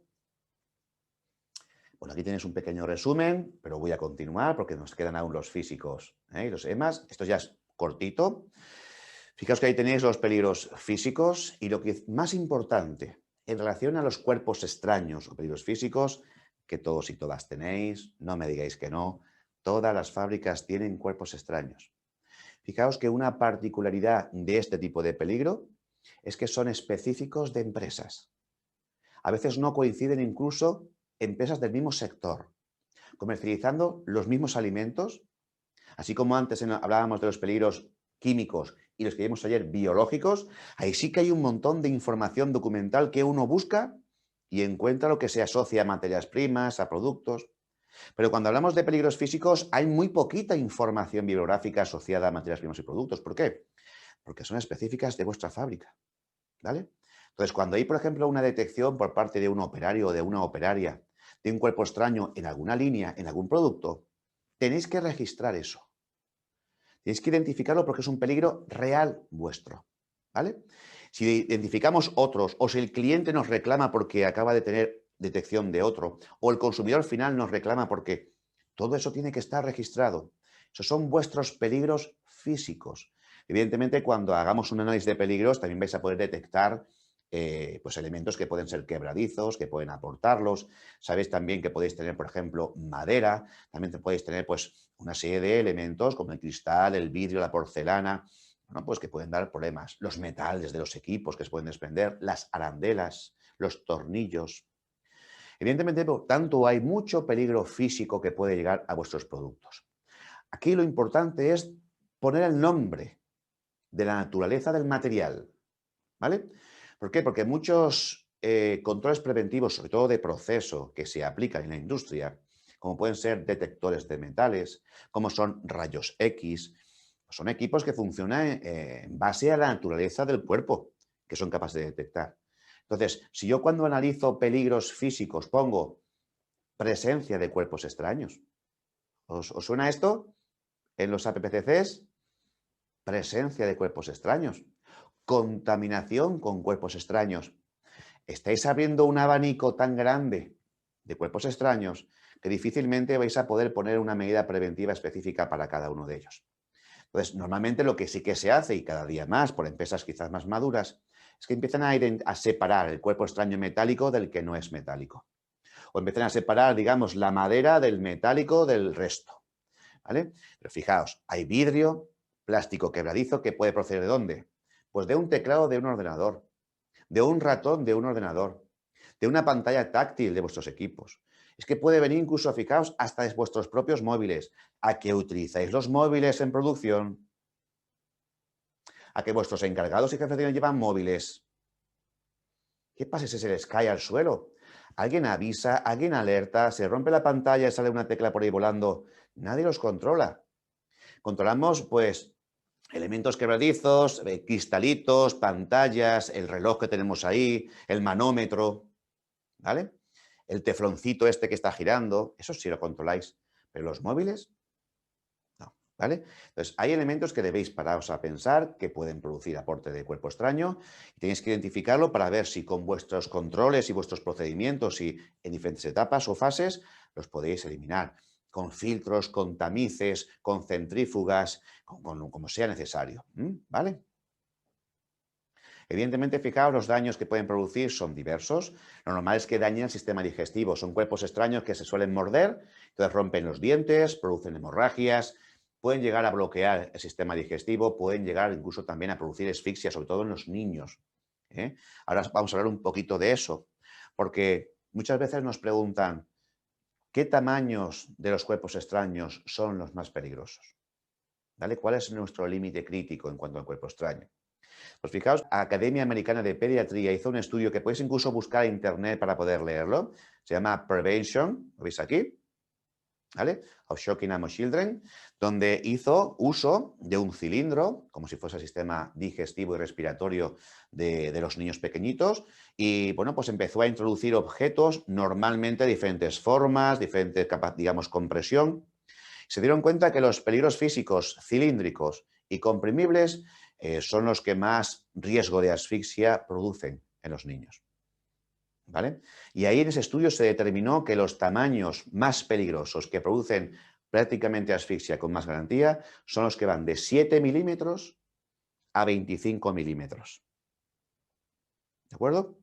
Bueno, aquí tenéis un pequeño resumen, pero voy a continuar porque nos quedan aún los físicos y los EMAs. Esto ya es cortito. Fijaos que ahí tenéis los peligros físicos y lo que es más importante en relación a los cuerpos extraños o peligros físicos, que todos y todas tenéis, no me digáis que no, todas las fábricas tienen cuerpos extraños. Fijaos que una particularidad de este tipo de peligro es que son específicos de empresas. A veces no coinciden incluso empresas del mismo sector, comercializando los mismos alimentos, así como antes hablábamos de los peligros químicos y los que vimos ayer biológicos, ahí sí que hay un montón de información documental que uno busca y encuentra lo que se asocia a materias primas, a productos. Pero cuando hablamos de peligros físicos hay muy poquita información bibliográfica asociada a materias primas y productos. ¿Por qué? Porque son específicas de vuestra fábrica, ¿vale? Entonces, cuando hay, por ejemplo, una detección por parte de un operario o de una operaria de un cuerpo extraño en alguna línea, en algún producto, tenéis que registrar eso. Tenéis que identificarlo porque es un peligro real vuestro, ¿vale? Si identificamos otros o si el cliente nos reclama porque acaba de tener detección de otro o el consumidor final nos reclama porque todo eso tiene que estar registrado. Esos son vuestros peligros físicos. Evidentemente, cuando hagamos un análisis de peligros, también vais a poder detectar pues elementos que pueden ser quebradizos, que pueden aportarlos. Sabéis también que podéis tener, por ejemplo, madera. También podéis tener pues, una serie de elementos como el cristal, el vidrio, la porcelana, bueno, pues que pueden dar problemas. Los metales de los equipos que se pueden desprender, las arandelas, los tornillos. Evidentemente, por tanto, hay mucho peligro físico que puede llegar a vuestros productos. Aquí lo importante es poner el nombre de la naturaleza del material, ¿vale? ¿Por qué? Porque muchos controles preventivos, sobre todo de proceso, que se aplican en la industria, como pueden ser detectores de metales, como son rayos X, son equipos que funcionan en base a la naturaleza del cuerpo, que son capaces de detectar. Entonces, si yo cuando analizo peligros físicos pongo presencia de cuerpos extraños, ¿os suena esto? En los APPCCs, presencia de cuerpos extraños, contaminación con cuerpos extraños. Estáis abriendo un abanico tan grande de cuerpos extraños que difícilmente vais a poder poner una medida preventiva específica para cada uno de ellos. Entonces, normalmente lo que sí que se hace, y cada día más por empresas quizás más maduras, es que empiezan a separar el cuerpo extraño metálico del que no es metálico. O empiezan a separar, digamos, la madera del metálico del resto, ¿vale? Pero fijaos, hay vidrio, plástico quebradizo que puede proceder ¿de dónde? Pues de un teclado de un ordenador, de un ratón de un ordenador, de una pantalla táctil de vuestros equipos. Es que puede venir incluso, fijaos, hasta de vuestros propios móviles. ¿A que utilizáis los móviles en producción? ¿A que vuestros encargados y jefes de llevan móviles? ¿Qué pasa si se les cae al suelo? ¿Alguien avisa? ¿Alguien alerta? ¿Se rompe la pantalla y sale una tecla por ahí volando? Nadie los controla. Controlamos, pues, elementos quebradizos, cristalitos, pantallas, el reloj que tenemos ahí, el manómetro, ¿vale? El tefloncito este que está girando, eso sí lo controláis. Pero los móviles, ¿Vale? Entonces, hay elementos que debéis pararos a pensar que pueden producir aporte de cuerpo extraño y tenéis que identificarlo para ver si con vuestros controles y vuestros procedimientos y en diferentes etapas o fases los podéis eliminar con filtros, con tamices, con centrífugas, como sea necesario. ¿Vale? Evidentemente, fijaos, los daños que pueden producir son diversos. Lo normal es que dañen el sistema digestivo. Son cuerpos extraños que se suelen morder, entonces rompen los dientes, producen hemorragias, pueden llegar a bloquear el sistema digestivo, pueden llegar incluso también a producir asfixia, sobre todo en los niños. ¿eh? Ahora vamos a hablar un poquito de eso, porque muchas veces nos preguntan, ¿qué tamaños de los cuerpos extraños son los más peligrosos? ¿Vale? ¿Cuál es nuestro límite crítico en cuanto al cuerpo extraño? Pues fijaos, Academia Americana de Pediatría hizo un estudio que podéis incluso buscar en internet para poder leerlo. Se llama Prevention, lo veis aquí, ¿vale? Of Shocking Amo Children, donde hizo uso de un cilindro, como si fuese el sistema digestivo y respiratorio de los niños pequeñitos, y bueno, pues empezó a introducir objetos, normalmente de diferentes formas, diferentes capas, digamos, compresión. Se dieron cuenta que los peligros físicos cilíndricos y comprimibles son los que más riesgo de asfixia producen en los niños. ¿Vale? Y ahí en ese estudio se determinó que los tamaños más peligrosos que producen prácticamente asfixia con más garantía son los que van de 7 milímetros a 25 milímetros. ¿De acuerdo?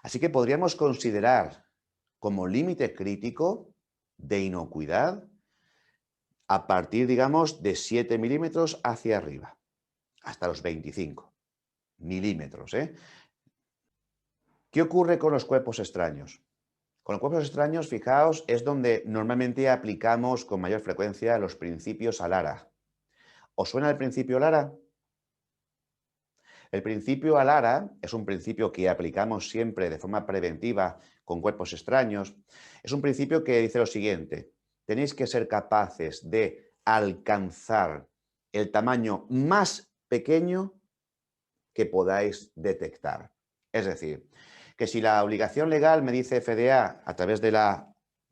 Así que podríamos considerar como límite crítico de inocuidad a partir, digamos, de 7 milímetros hacia arriba, hasta los 25 milímetros. ¿Qué ocurre con los cuerpos extraños? Con los cuerpos extraños, fijaos, es donde normalmente aplicamos con mayor frecuencia los principios ALARA. ¿Os suena el principio ALARA? El principio ALARA es un principio que aplicamos siempre de forma preventiva con cuerpos extraños. Es un principio que dice lo siguiente: tenéis que ser capaces de alcanzar el tamaño más pequeño que podáis detectar. Es decir, que si la obligación legal me dice FDA a través del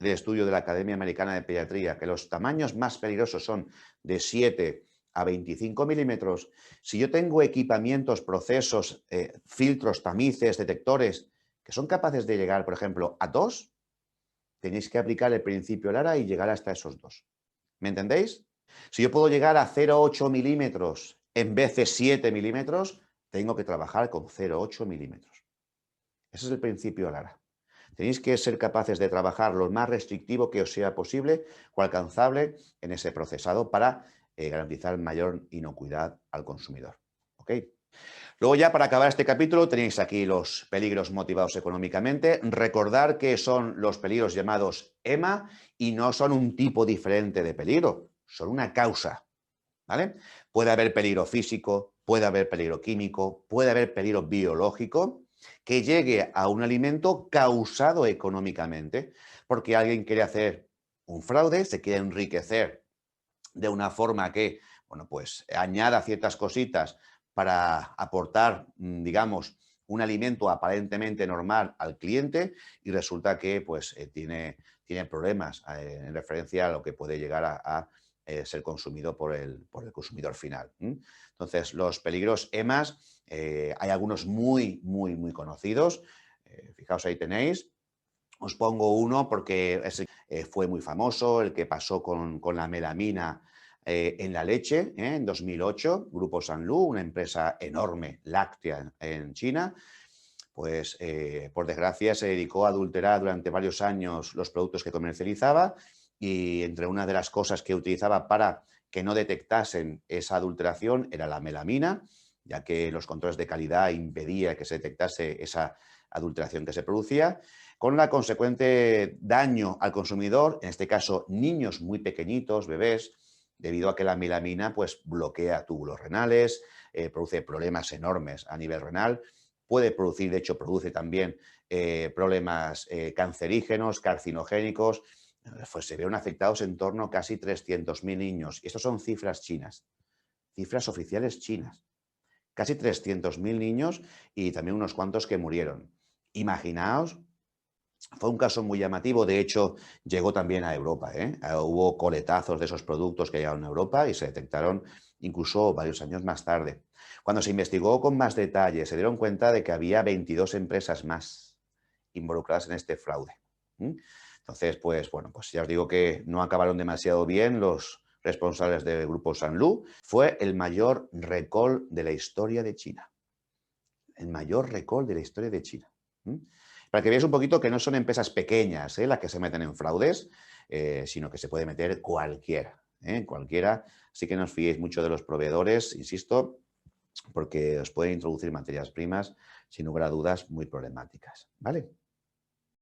estudio de la Academia Americana de Pediatría que los tamaños más peligrosos son de 7 a 25 milímetros, si yo tengo equipamientos, procesos, filtros, tamices, detectores que son capaces de llegar, por ejemplo, a 2, tenéis que aplicar el principio LARA y llegar hasta esos 2. ¿Me entendéis? Si yo puedo llegar a 0,8 milímetros en vez de 7 milímetros, tengo que trabajar con 0,8 milímetros. Ese es el principio LARA. Tenéis que ser capaces de trabajar lo más restrictivo que os sea posible o alcanzable en ese procesado para garantizar mayor inocuidad al consumidor. ¿Ok? Luego ya para acabar este capítulo tenéis aquí los peligros motivados económicamente. Recordar que son los peligros llamados EMA y no son un tipo diferente de peligro, son una causa. ¿Vale? Puede haber peligro físico, puede haber peligro químico, puede haber peligro biológico que llegue a un alimento causado económicamente, porque alguien quiere hacer un fraude, se quiere enriquecer de una forma que, bueno, pues añada ciertas cositas para aportar, digamos, un alimento aparentemente normal al cliente y resulta que pues tiene problemas en referencia a lo que puede llegar a ser consumido por el consumidor final. Entonces, los peligros EMAS, hay algunos muy, muy, muy conocidos. Fijaos, ahí tenéis. Os pongo uno porque fue muy famoso, el que pasó con la melamina en la leche en 2008. Grupo Sanlu, una empresa enorme láctea en China, pues por desgracia se dedicó a adulterar durante varios años los productos que comercializaba y entre una de las cosas que utilizaba para que no detectasen esa adulteración era la melamina, ya que los controles de calidad impedían que se detectase esa adulteración que se producía, con la consecuente daño al consumidor, en este caso niños muy pequeñitos, bebés, debido a que la melamina pues, bloquea túbulos renales, produce problemas enormes a nivel renal, puede producir, de hecho produce también problemas cancerígenos, carcinogénicos, pues se ven afectados en torno a casi 300.000 niños. Y estas son cifras chinas, cifras oficiales chinas. Casi 300.000 niños y también unos cuantos que murieron. Imaginaos Fue un caso muy llamativo, de hecho, llegó también a Europa, ¿eh? Hubo coletazos de esos productos que llegaron a Europa y se detectaron incluso varios años más tarde. Cuando se investigó con más detalle, se dieron cuenta de que había 22 empresas más involucradas en este fraude. ¿Mm? Entonces, pues bueno, pues ya os digo que no acabaron demasiado bien los responsables del grupo Sanlu. Fue el mayor recall de la historia de China. El mayor recall de la historia de China. ¿Mm? Para que veáis un poquito que no son empresas pequeñas las que se meten en fraudes, sino que se puede meter cualquiera, cualquiera. Así que no os fiéis mucho de los proveedores, insisto, porque os pueden introducir materias primas, sin lugar a dudas, muy problemáticas. ¿Vale?